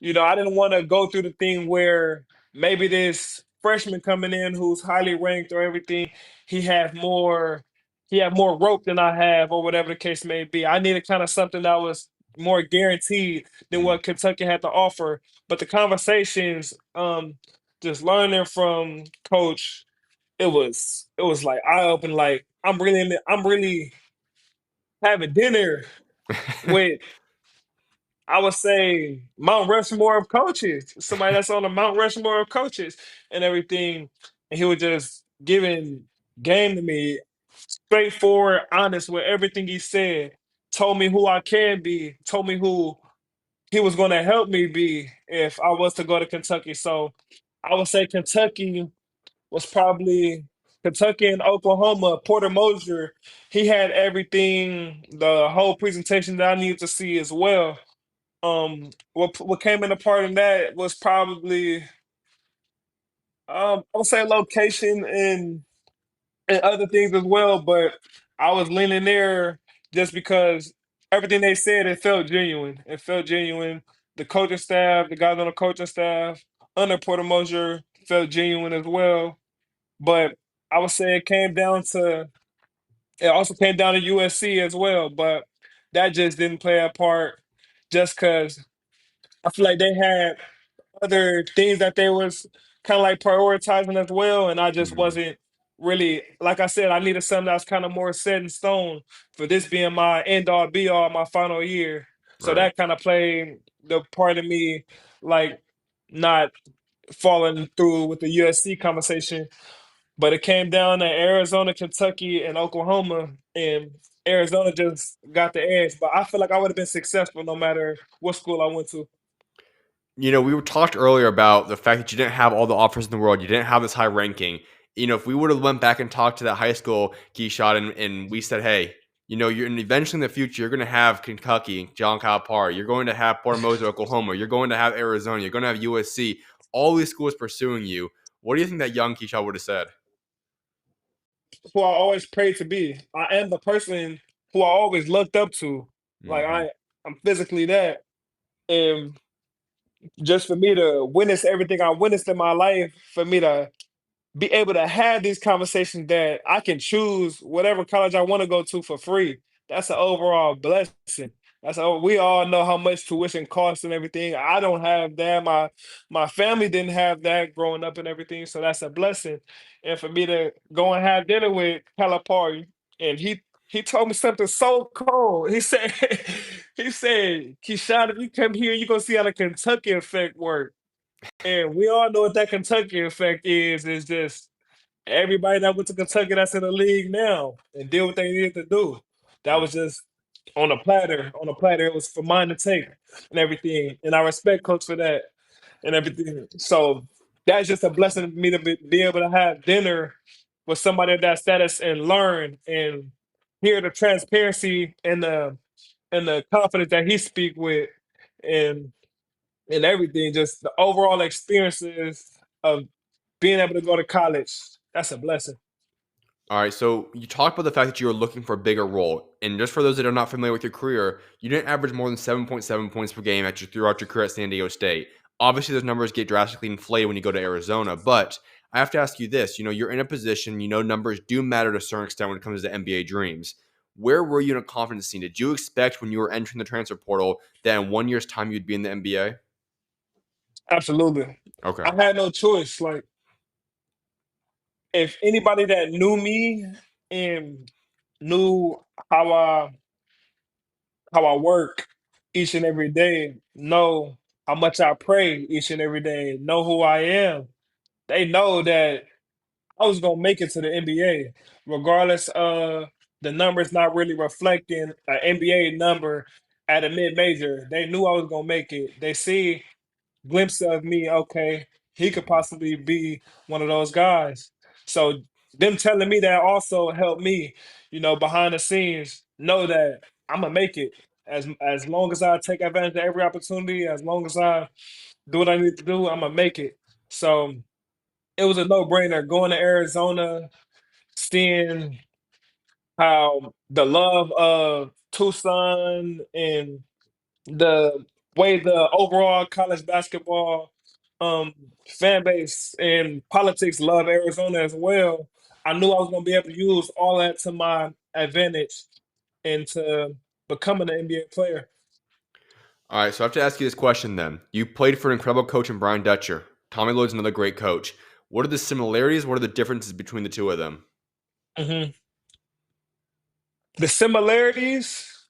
B: I didn't want to go through the thing where maybe this freshman coming in who's highly ranked or everything, he had more he had more rope than I have, or whatever the case may be. I needed kind of something that was more guaranteed than
A: Mm-hmm.
B: what Kentucky had to offer. But the conversations, just learning from coach, it was like eye open. Like I'm really having dinner with, I would say, Mount Rushmore of coaches, somebody that's on the Mount Rushmore of coaches and everything. And he was just giving game to me, straightforward, honest with everything he said. Told me who I can be. Told me who he was going to help me be if I was to go to Kentucky. So I would say was probably Kentucky and Oklahoma. Porter Mosier, he had everything, the whole presentation that I needed to see as well. What came into part in that was probably, I would say, location and other things as well, but I was leaning there just because everything they said, it felt genuine. It felt genuine. The coaching staff, the guys on the coaching staff under Porter Mosier felt genuine as well. But I would say it also came down to USC as well. But that just didn't play a part just because I feel like they had other things that they was kind of like prioritizing as well, and I just
A: Mhm.
B: wasn't really like I said. I needed something that was kind of more set in stone for this being my end all be all, my final year. So
A: Right.
B: that kind of played the part of me, like not falling through with the USC conversation. But it came down to Arizona, Kentucky, and Oklahoma, and Arizona just got the edge. But I feel like I would have been successful no matter what school I went to.
A: We were talked earlier about the fact that you didn't have all the offers in the world. You didn't have this high ranking. If we would have went back and talked to that high school, Keshad, and we said, hey, you're and eventually in the future, you're going to have Kentucky, John Calipari. You're going to have Port Moser, Oklahoma. You're going to have Arizona. You're going to have USC. All these schools pursuing you. What do you think that young Keshad would have said?
B: Who I always prayed to be. I am the person who I always looked up to. Like
A: Hmm.
B: I'm physically that. And just for me to witness everything I witnessed in my life, for me to be able to have these conversations that I can choose whatever college I want to go to for free. That's an overall blessing. We all know how much tuition costs and everything. I don't have that. My family didn't have that growing up and everything. So that's a blessing. And for me to go and have dinner with Calipari, and he told me something so cold. He said, he said, Keshad, if you come here, you're gonna see how the Kentucky effect works. And we all know what that Kentucky effect is. Is just everybody that went to Kentucky that's in the league now and did what they needed to do. That was just on a platter. On a platter, it was for mine to take and everything. And I respect Coach for that and everything. So that's just a blessing for me to be able to have dinner with somebody of that status and learn and hear the transparency and the confidence that he speak with and and everything. Just the overall experiences of being able to go to college. That's a blessing.
A: All right, so you talked about the fact that you were looking for a bigger role, and just for those that are not familiar with your career, you didn't average more than 7.7 points per game throughout your career at San Diego State. Obviously, those numbers get drastically inflated when you go to Arizona, but I have to ask you this: you're in a position, numbers do matter to a certain extent when it comes to NBA dreams. Where were you in a confidence scene? Did you expect when you were entering the transfer portal that in 1 year's time you'd be in the NBA?
B: Absolutely.
A: Okay.
B: I had no choice. Like, if anybody that knew me and knew how I how I work each and every day, know how much I pray each and every day, know who I am, they know that I was gonna make it to the NBA, regardless of the numbers not really reflecting an NBA number at a mid major. They knew I was gonna make it. They see glimpse of me, okay, he could possibly be one of those guys. So them telling me that also helped me, behind the scenes, know that I'm gonna make it. As long as I take advantage of every opportunity, as long as I do what I need to do, I'm gonna make it. So it was a no-brainer going to Arizona, seeing how the love of Tucson and the way the overall college basketball um fan base and politics love Arizona as well. I knew I was gonna be able to use all that to my advantage into becoming an NBA player.
A: All right, so I have to ask you this question then. You played for an incredible coach in Brian Dutcher. Tommy Lloyd's another great coach. What are the similarities? What are the differences between the two of them?
B: Mhm. The similarities,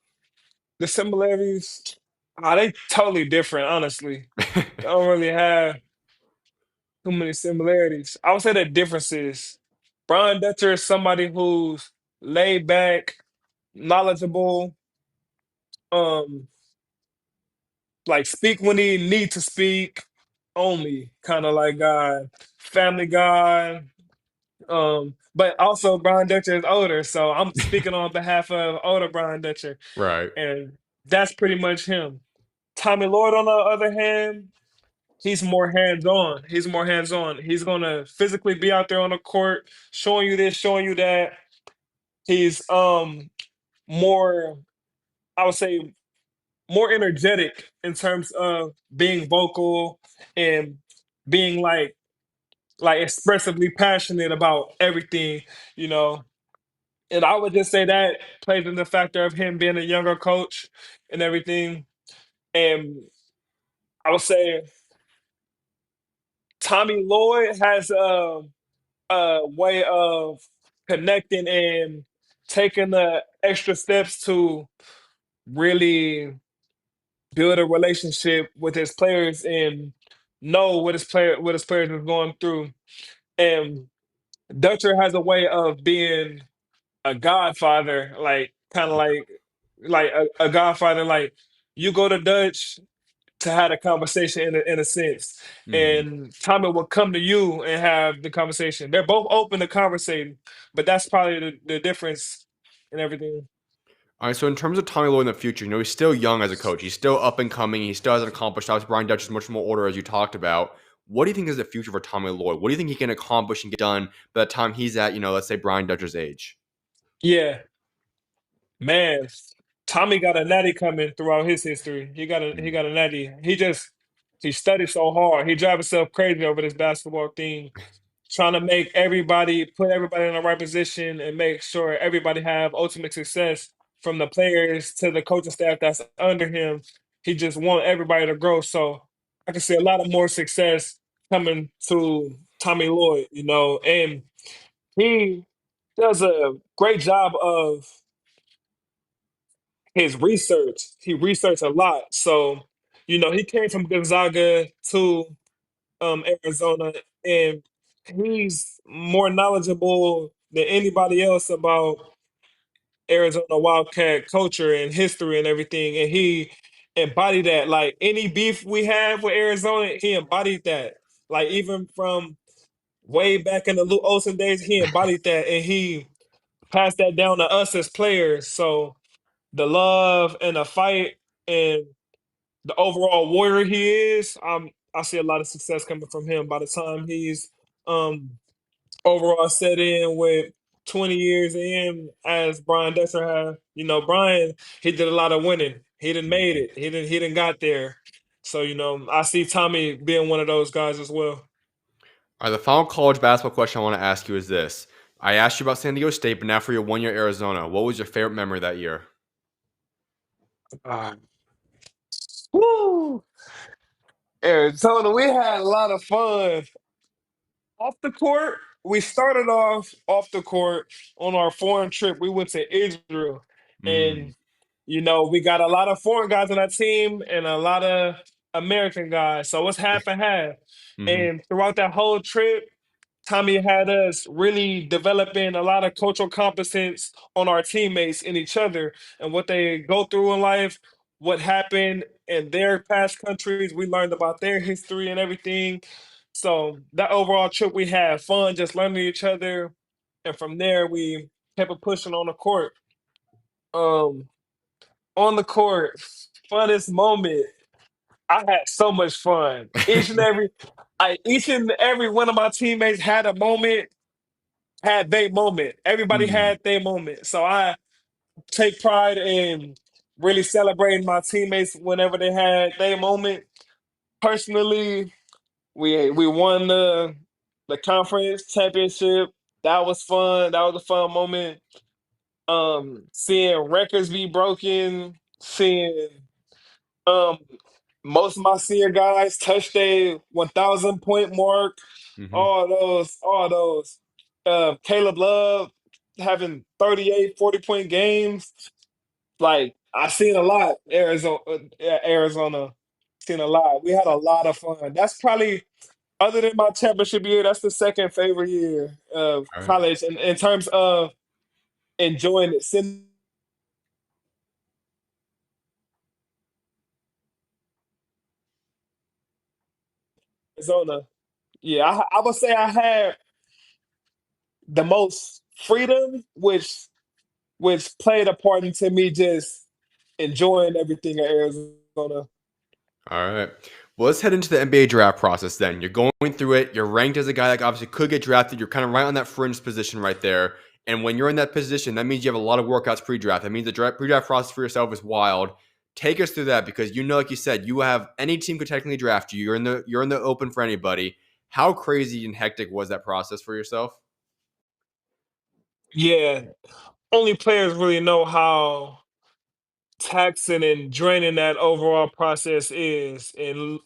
B: the similarities, they totally different, honestly. They don't really have too many similarities. I would say the differences. Brian Dutcher is somebody who's laid back, knowledgeable, um, like speak when he need to speak, only kind of like guy, family guy. But also Brian Dutcher is older, so I'm speaking on behalf of older Brian Dutcher,
A: Right.
B: and that's pretty much him. Tommy Lloyd, on the other hand, he's more hands on. He's more hands on. He's gonna physically be out there on the court, showing you this, showing you that. He's more, I would say, more energetic in terms of being vocal and being like expressively passionate about everything, you know. And I would just say that plays in the factor of him being a younger coach and everything. And I would say Tommy Lloyd has a way of connecting and taking the extra steps to really build a relationship with his players and know what his players is going through. And Dutcher has a way of being a godfather, like kind of like a godfather. Like you go to Dutch to have a conversation in a sense,
A: Mhm.
B: and Tommy will come to you and have the conversation. They're both open to conversating, but that's probably the difference in everything.
A: All right, so in terms of Tommy Lloyd in the future, he's still young as a coach. He's still up and coming. He still hasn't accomplished. Obviously, Brian Dutch is much more older, as you talked about. What do you think is the future for Tommy Lloyd? What do you think he can accomplish and get done by the time he's at, let's say Brian Dutcher's age?
B: Yeah, man, Tommy got a natty coming throughout his history. He
A: Mhm.
B: got a natty. He studied so hard. He drive himself crazy over this basketball thing, trying to make everybody put everybody in the right position and make sure everybody have ultimate success from the players to the coaching staff that's under him. He just want everybody to grow. So I can see a lot of more success coming to Tommy Lloyd, and he does a great job of his research. He researched a lot. So, he came from Gonzaga to Arizona, and he's more knowledgeable than anybody else about Arizona Wildcat culture and history and everything. And he embodied that. Like any beef we have with Arizona, he embodied that. Like even from way back in the Lou Olson days, he embodied that, and he passed that down to us as players. So the love and the fight and the overall warrior he is, I see a lot of success coming from him by the time he's um overall set in with 20 years in as Brian Dexter have. Brian, he did a lot of winning. He didn't made
A: Mhm.
B: it. He didn't got there. So, I see Tommy being one of those guys as well.
A: All right, the final college basketball question I want to ask you is this. I asked you about San Diego State, but now for your 1 year Arizona, what was your favorite memory that year?
B: Ah, woo! Arizona, we had a lot of fun. Off the court, we started off the court on our foreign trip. We went to Israel,
A: Mm.
B: and we got a lot of foreign guys on that team and a lot of American guys. So it's half and half.
A: Mhm.
B: And throughout that whole trip, Tommy had us really developing a lot of cultural competence on our teammates and each other and what they go through in life, what happened in their past countries. We learned about their history and everything. So that overall trip, we had fun just learning each other. And from there, we kept it pushing on the court. Um, on the court, funnest moment. I had so much fun. Each and every one of my teammates had a moment, had their moment. Everybody
A: Mm.
B: had their moment. So I take pride in really celebrating my teammates whenever they had their moment. Personally, we won the conference championship. That was fun. That was a fun moment. Seeing records be broken, seeing um most of my senior guys touch their 1,000 point mark.
A: Mhm.
B: All those. Caleb Love having 38, 40 point games. Like I seen a lot. Arizona, seen a lot. We had a lot of fun. That's probably other than my championship year. That's the second favorite year of
A: All right.
B: college, in terms of enjoying it. Seeing Arizona, yeah, I would say I had the most freedom, which played a part into me just enjoying everything in Arizona.
A: All right. Well, let's head into the NBA draft process then. You're going through it. You're ranked as a guy that obviously could get drafted. You're kind of right on that fringe position right there. And when you're in that position, that means you have a lot of workouts pre-draft. That means the pre-draft process for yourself is wild. Take us through that because like you said, you have any team could technically draft you. You're in the open for anybody. How crazy and hectic was that process for yourself?
B: Yeah, only players really know how taxing and draining that overall process is. And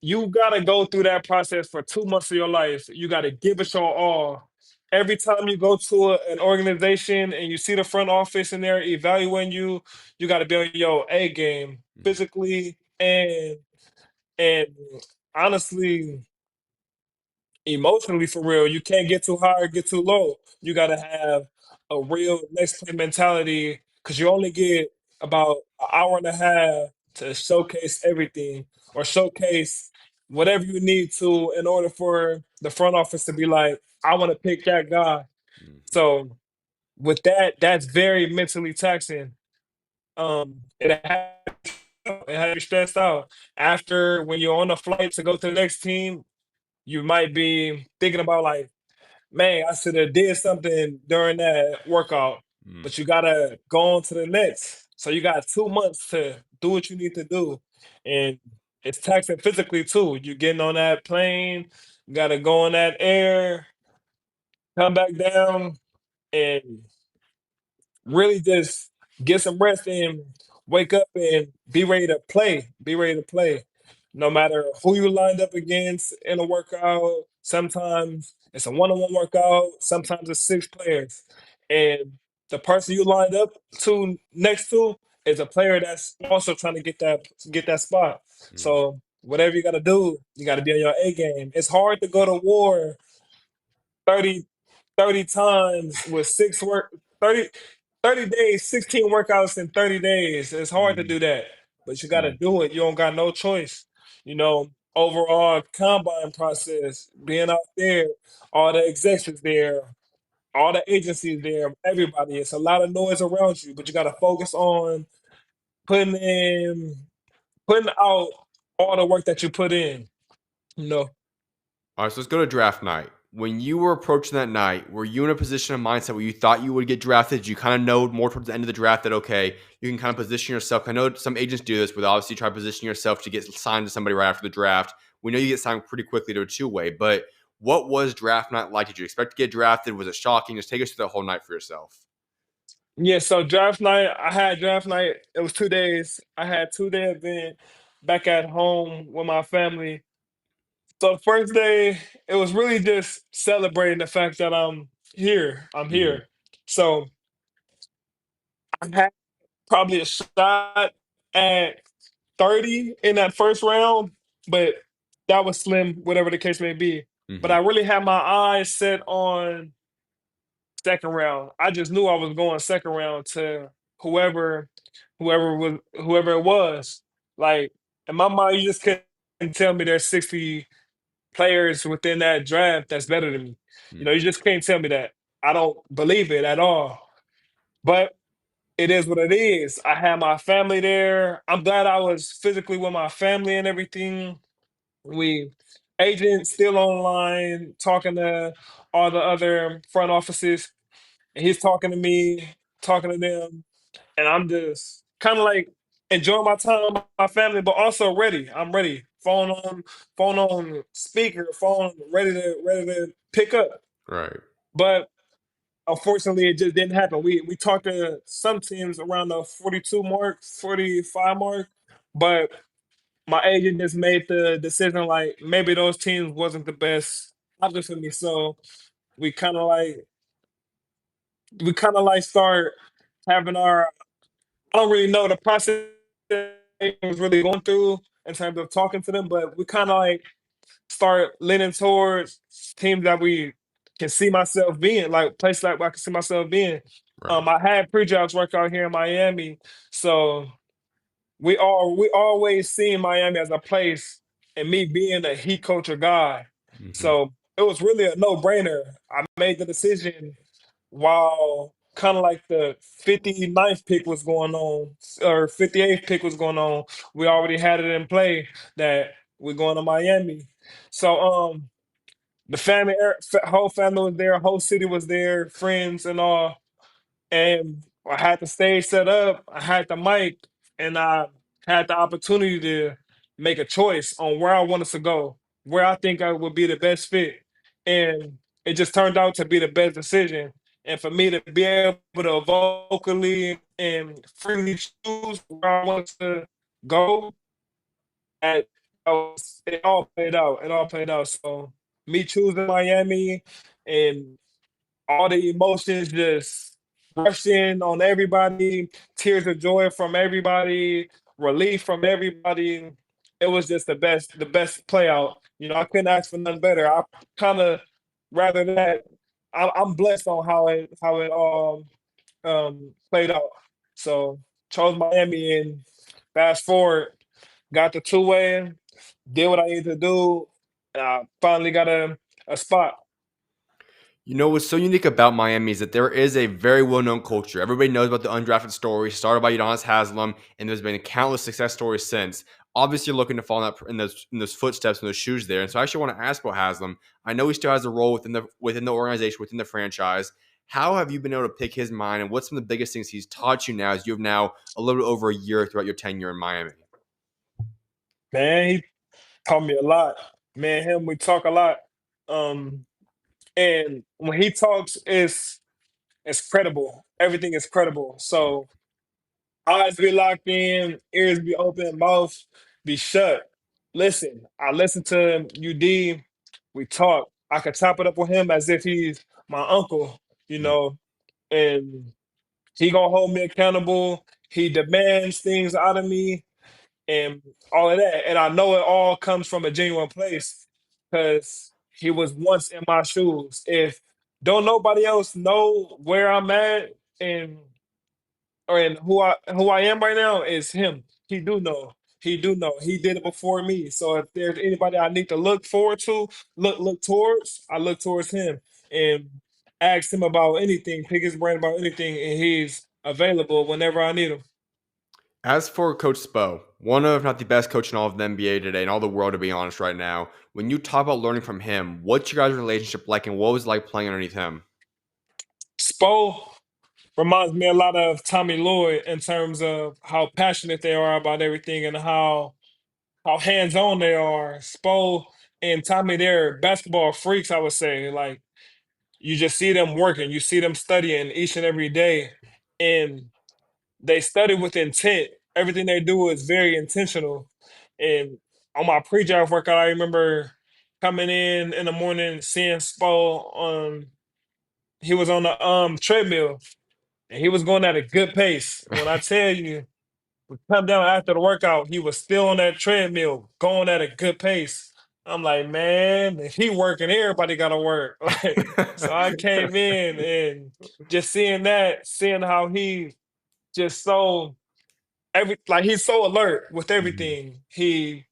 B: you gotta go through that process for 2 months of your life. You gotta give it your all. Every time you go to an organization and you see the front office in there evaluating you, you gotta be on your A game
A: Mhm.
B: physically and honestly, emotionally for real. You can't get too high or get too low. You gotta have a real next play mentality because you only get about an hour and a half to showcase everything or showcase whatever you need to in order for the front office to be like, I want to pick that guy.
A: Mhm.
B: So with that, that's very mentally taxing. It has you stressed out. After when you're on the flight to go to the next team, you might be thinking about like, man, I should have did something during that workout,
A: Mhm.
B: but you gotta go on to the next. So you got 2 months to do what you need to do, and it's taxing physically too. You getting on that plane, you gotta go on that air, come back down, and really just get some rest and wake up and be ready to play. Be ready to play. No matter who you lined up against in a workout, sometimes it's a one-on-one workout, sometimes it's six players. And the person you lined up to next to is a player that's also trying to get that spot.
A: Mhm.
B: So whatever you gotta do, you gotta be on your A game. It's hard to go to war 30 30 times with 30 30 days, 16 workouts in 30 days. It's hard to
A: Mhm.
B: do that, but you got to
A: Mhm.
B: do it. You don't got no choice. Overall combine process, being out there, all the execs is there, all the agencies there, everybody. It's a lot of noise around you, but you got to focus on putting in, putting out all the work that you put in. You know,
A: All right, so let's go to draft night. When you were approaching that night, were you in a position of mindset where you thought you would get drafted? Did you kind of know more towards the end of the draft that, okay, you can kind of position yourself? I know some agents do this, but obviously try to position yourself to get signed to somebody right after the draft. We know you get signed pretty quickly to a two-way, but what was draft night like? Did you expect to get drafted? Was it shocking? Just take us through the whole night for yourself.
B: yeah, so draft night, I had draft night. It was 2 days. I had 2 day event back at home with my family. So the first day, it was really just celebrating the fact that I'm here. I'm
A: Mm-hmm.
B: here. So I had probably a shot at 30 in that first round, but that was slim, whatever the case may be. But
A: Mm-hmm.
B: I really had my eyes set on second round. I just knew I was going second round to whoever, whoever it was. Like in my mind, you just couldn't tell me there's 60 players within that draft that's better than me. You just can't tell me that. I don't believe it at all. But it is what it is. I had my family there. I'm glad I was physically with my family and everything. We agent still online talking to all the other front offices, and he's talking to me, talking to them, and I'm just kind of like enjoying my time with my family, but also ready. I'm ready. Phone on speaker, phone ready to pick up.
A: Right.
B: But unfortunately, it just didn't happen. We talked to some teams around the 42 mark, 45 mark, but my agent just made the decision like maybe those teams wasn't the best option for me. So we kind of like we kind of like start having our I don't really know the process I was really going through in terms of talking to them, but we kind of like start leaning towards teams that we can see myself being, like places like where I can see myself being.
A: Right.
B: I had pre-jobs work out here in Miami, so we always seen Miami as a place, and me being a heat culture guy,
A: Mm-hmm.
B: so it was really a no-brainer. I made the decision while kind of like the 59th pick was going on or 58th pick was going on. We already had it in play that we're going to Miami. So the whole family was there, whole city was there, friends and all. And I had the stage set up, I had the mic, and I had the opportunity to make a choice on where I wanted to go, where I think I would be the best fit. And it just turned out to be the best decision. and for me to be able to vocally and freely choose where I want to go, at it all played out. It all played out. So me choosing Miami and all the emotions just rushed in on everybody, tears of joy from everybody, relief from everybody. It was just the best play out. You know, I couldn't ask for nothing better. I kind of rather that I'm blessed on how it all played out. So chose Miami and fast forward, got the two way, did what I needed to do. Finally got a spot.
A: You know what's so unique about Miami is that there is a very well-known culture. Everybody knows about the undrafted story, started by Udonis Haslam, and there's been countless success stories since. Obviously, you're looking to follow in those footsteps and those shoes there. And so, I actually want to ask about Haslam. I know he still has a role within the organization, within the franchise. How have you been able to pick his mind, and what's some of the biggest things he's taught you now, as you have now a little bit over a year throughout your tenure in Miami?
B: Man, he taught me a lot. Me and him, we talk a lot. Um, and when he talks, it's credible. Everything is credible. So eyes be locked in, ears be open, mouth be shut. Listen, I listen to UD. We talk. I could chop it up with him as if he's my uncle, you
A: Mhm.
B: know, and he gonna hold me accountable. He demands things out of me and all of that. And I know it all comes from a genuine place because he was once in my shoes. If don't nobody else know where I'm at and and who I am right now is him. He do know. He do know. He did it before me. So if there's anybody I need to look forward to, look towards, I look towards him and ask him about anything, pick his brain about anything, and he's available whenever I need him.
A: As for Coach Spo, one of, if not the best coach in all of the NBA today and all the world, to be honest, right now, when you talk about learning from him, what's your guys' relationship like, and what was it like playing underneath him?
B: Spo reminds me a lot of Tommy Lloyd in terms of how passionate they are about everything and how hands on they are. Spo and Tommy, they're basketball freaks, I would say. Like you just see them working, you see them studying each and every day, and they study with intent. Everything they do is very intentional. And on my pre-draft workout, I remember coming in the morning, seeing Spo on. He was on the treadmill and he was going at a good pace. When I tell you, we come down after the workout, he was still on that treadmill, going at a good pace. I'm like, man, if he working, everybody gotta work. Like, so I came in and just seeing that, seeing how he just so like he's so alert with
A: Mhm.
B: everything. He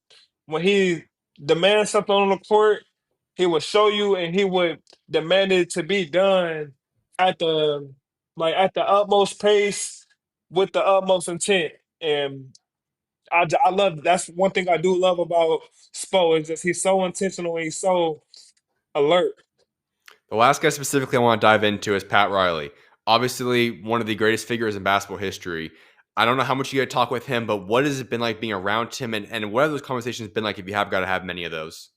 B: when he demands something on the court, he would show you and he would demand it to be done at the at the utmost pace with the utmost intent. And I love that's one thing I do love about Spo is just he's so intentional and he's so alert.
A: The last guy specifically I want to dive into is Pat Riley. Obviously, one of the greatest figures in basketball history. I don't know how much you got to talk with him, but what has it been like being around him, and what have those conversations been like if you have got to have many of those?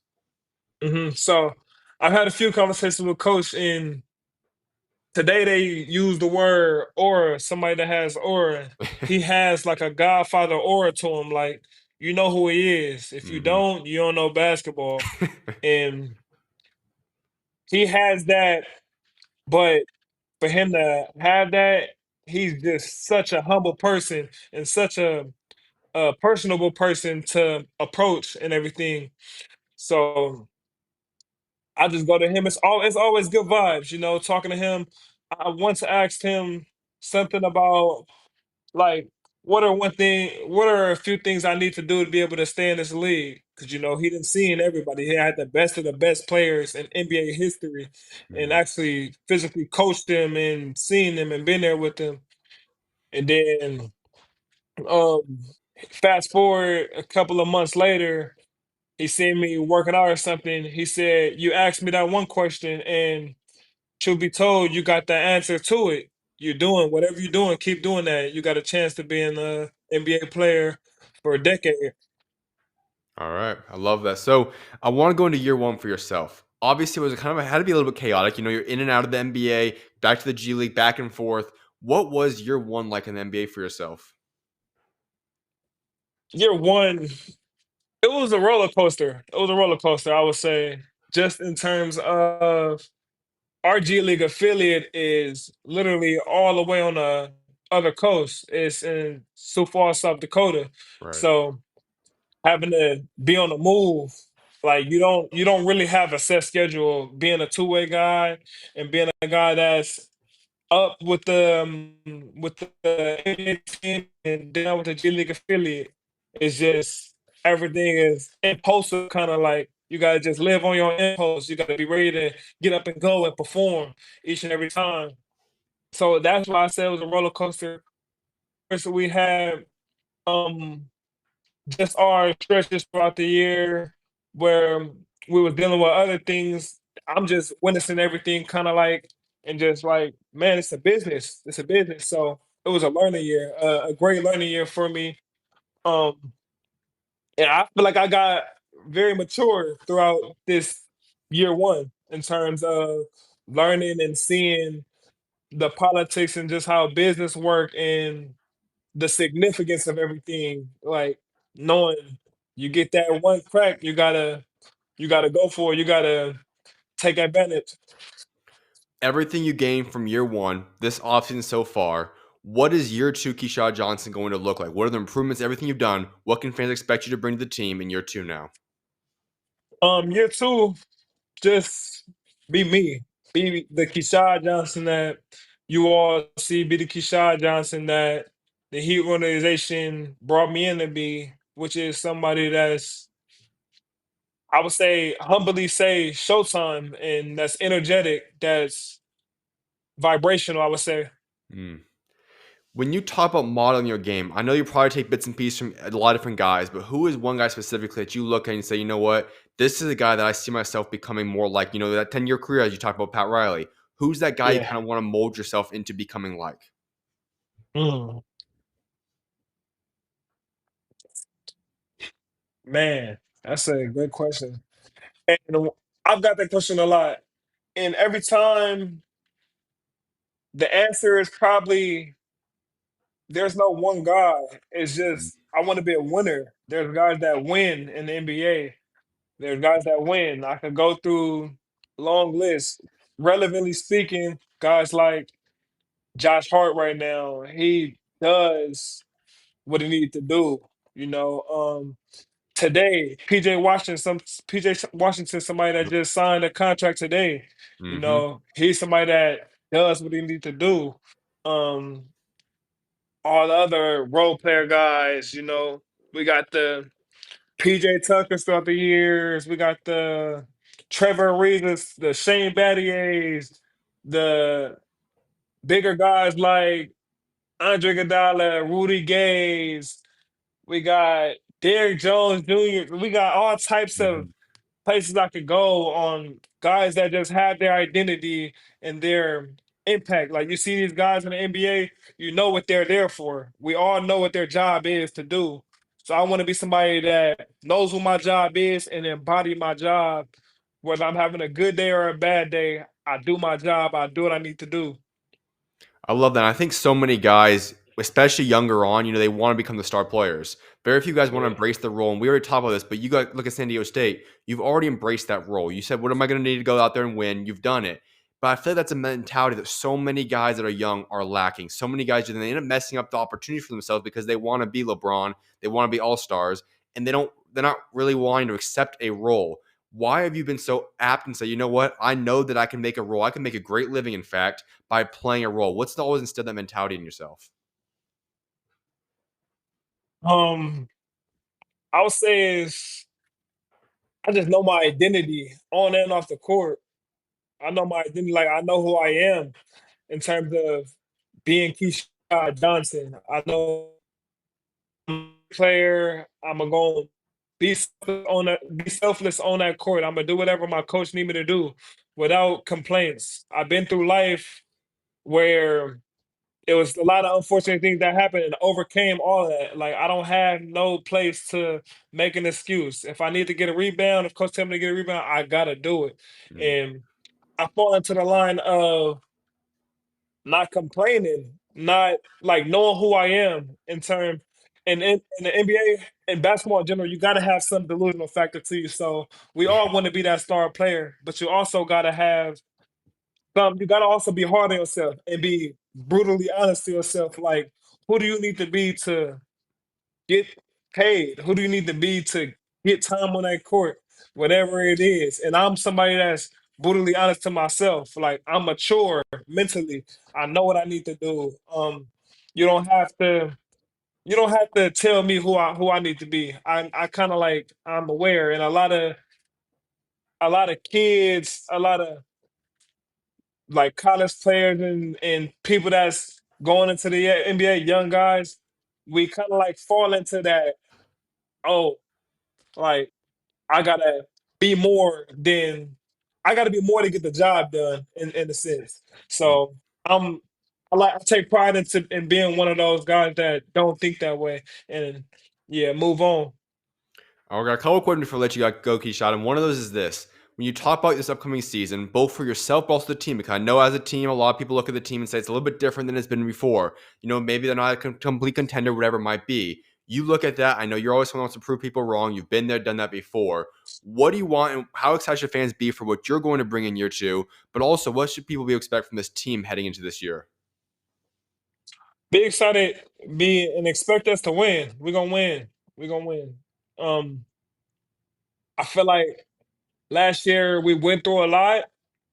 B: So I've had a few conversations with Coach and today they use the word aura, somebody that has aura. He has like a Godfather aura to him, like you know who he is. If you
A: Hmm.
B: don't, you don't know basketball. And he has that, but for him to have that, he's just such a humble person and such a personable person to approach and everything. So I just go to him. It's always good vibes, you know, talking to him. I once asked him something about like what are a few things I need to do to be able to stay in this league? Because you know he didn't see in everybody. He had the best of the best players in NBA history, and
A: Mhm.
B: actually physically coached them and seen them and been there with them. And then um, fast forward a couple of months later, he seen me working out or something. He said, "You asked me that one question, and truth be told, you got the answer to it. You're doing whatever you're doing, keep doing that. You got a chance to be an NBA player for a decade."
A: All right. I love that. So I want to go into year one for yourself. Obviously, it was kind of had to be a little bit chaotic. You know, you're in and out of the NBA, back to the G League, back and forth. What was year one like in the NBA for yourself?
B: Year one, it was a roller coaster. It was a roller coaster, I would say, just in terms of our G League affiliate is literally all the way on the other coast. It's in Sioux Falls, South Dakota.
A: Right.
B: So having to be on the move, like you don't really have a set schedule. Being a two-way guy and being a guy that's up with the NBA team and down with the G League affiliate, it's just everything is impulsive, kind of like you gotta just live on your impulse. You gotta be ready to get up and go and perform each and every time. So that's why I said it was a roller coaster. So we had um just our stretches throughout the year where we were dealing with other things. I'm just witnessing everything kind of like and just like, man, it's a business. It's a business. So it was a learning year, a great learning year for me. Um, and I feel like I got very mature throughout this year one in terms of learning and seeing the politics and just how business work and the significance of everything. Like knowing you get that one crack, you gotta go for it. You gotta take advantage.
A: Everything you gained from year one, this offseason so far, what is year two Keshad Johnson going to look like? What are the improvements, everything you've done? What can fans expect you to bring to the team in year two now?
B: Year two, just be me. Be the Keshad Johnson that you all see, be the Keshad Johnson that the Heat organization brought me in to be, which is somebody that's I would say humbly say Showtime and that's energetic, that's vibrational, I would say.
A: Hmm. When you talk about modeling your game, I know you probably take bits and pieces from a lot of different guys, but who is one guy specifically that you look at and say, you know what, this is a guy that I see myself becoming more like, you know, that 10-year career as you talked about Pat Riley. Who's that guy you
B: Yeah.
A: kind of want to mold yourself into becoming like?
B: Mm. Man, that's a good question. And I've got that question a lot. And every time the answer is probably there's no one guy. It's just I want to be a winner. There's guys that win in the NBA. There's guys that win. I could go through long lists. Relevantly speaking, guys like Josh Hart right now, he does what he needs to do. You know, today, PJ Washington, somebody that just signed a contract today. You
A: Mm-hmm.
B: know, he's somebody that does what he needs to do. Um, all the other role player guys, you know, we got the PJ Tuckers throughout the years. We got the Trevor Ariza's, the Shane Battier's, the bigger guys like Andre Iguodala, Rudy Gays. We got Derrick Jones Jr. We got all types of
A: Mm-hmm.
B: places I could go on guys that just have their identity and their impact. Like you see these guys in the NBA, you know what they're there for. We all know what their job is to do. So I want to be somebody that knows what my job is and embody my job. Whether I'm having a good day or a bad day, I do my job. I do what I need to do.
A: I love that. I think so many guys, especially younger on, you know, they want to become the star players. Very few guys want to
B: Yeah.
A: embrace the role. And we already talked about this, but you got look at San Diego State. You've already embraced that role. You said, what am I going to need to go out there and win? You've done it. But I feel like that's a mentality that so many guys that are young are lacking. So many guys, they end up messing up the opportunity for themselves because they want to be LeBron, they want to be all stars, and they're not really wanting to accept a role. Why have you been so apt and say, you know what? I know that I can make a role. I can make a great living, in fact, by playing a role. What's the always instill that mentality in yourself?
B: Um, I would say is I just know my identity on and off the court. I know my identity, like I know who I am in terms of being Keyshawn Johnson. I know I'm a player. I'm gonna go be selfless on that court. I'm gonna do whatever my coach need me to do without complaints. I've been through life where it was a lot of unfortunate things that happened and overcame all of that. Like I don't have no place to make an excuse. If I need to get a rebound, if coach tell me to get a rebound, I gotta do it.
A: Mm,
B: And I fall into the line of not complaining, not like knowing who I am in term and in the NBA and basketball in general, you gotta have some delusional factor to you. So we all want to be that star player, but you also gotta have you gotta also be hard on yourself and be brutally honest to yourself. Like, who do you need to be to get paid? Who do you need to be to get time on that court? Whatever it is. And I'm somebody that's brutally honest to myself. Like I'm mature mentally. I know what I need to do. You don't have to you don't have to tell me who I need to be. I kind of like I'm aware and a lot of kids, a lot of like college players and people that's going into the NBA, young guys, we kind of like fall into that. Oh, like I gotta be more than I gotta be more to get the job done in a sense.
A: mm.
B: So I'm I take pride in being one of those guys that don't think that way and yeah, move on.
A: I got a couple questions before I let you go, Keshad, and one of those is this. When you talk about this upcoming season, both for yourself but also the team, because I know as a team, a lot of people look at the team and say it's a little bit different than it's been before. You know, maybe they're not a complete contender, whatever it might be. You look at that. I know you're always someone who wants to prove people wrong. You've been there, done that before. What do you want, and how excited should fans be for what you're going to bring in year two? But also, what should people be expect from this team heading into this year?
B: Be excited, be and expect us to win. We're gonna win. We're gonna win. Um, I feel like last year we went through a lot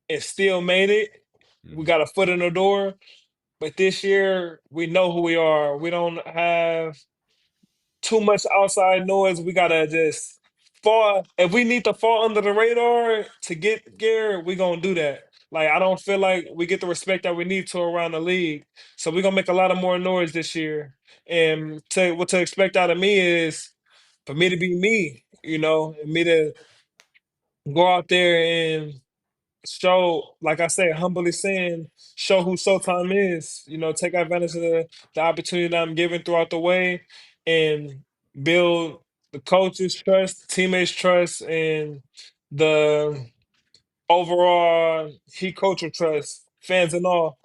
B: and still made it. We
A: Mhm.
B: got a foot in the door. But this year, we know who we are. We don't have too much outside noise. We gotta just fall. If we need to fall under the radar to get there, we gonna do that. Like I don't feel like we get the respect that we need to around the league. So we're gonna make a lot of more noise this year. And to what to expect out of me is for me to be me, and me to go out there and show, like I say, humbly saying, show who Showtime is. Take advantage of the opportunity that I'm given throughout the way and build the coaches' trust, teammates' trust, and the overall heat culture trust, fans and all.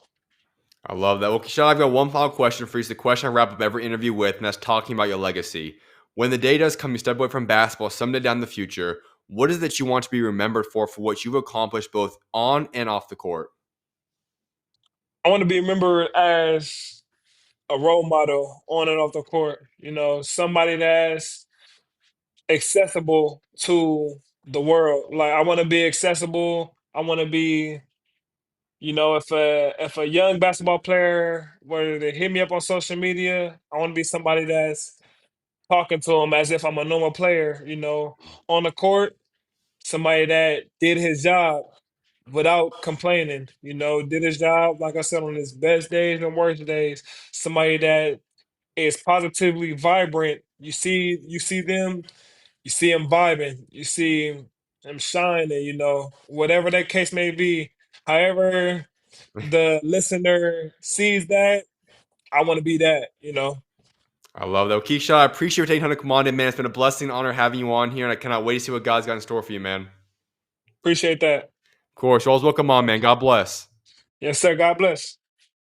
A: I love that. Well, Keshad, I've got one final question for you. It's the question I wrap up every interview with, and that's talking about your legacy. When the day does come, you step away from basketball someday down the future, what is it that you want to be remembered for what you've accomplished both on and off the court?
B: I want to be remembered as a role model on and off the court. Somebody that's accessible to the world. Like I want to be accessible. I want to be, if a young basketball player were to hit me up on social media, I want to be somebody that's talking to them as if I'm a normal player. On the court, somebody that did his job without complaining. Did his job like I said on his best days and worst days. Somebody that is positively vibrant. You see them you see him vibing, you see him shining, whatever that case may be. However, the listener sees that, I want to be that.
A: I love that. Well, Keshad, I appreciate you taking time to come on in, man. It's been a blessing and honor having you on here, and I cannot wait to see what God's got in store for you, man. Of
B: Appreciate that.
A: course, you're always welcome on, man. God bless.
B: Yes, sir. God bless.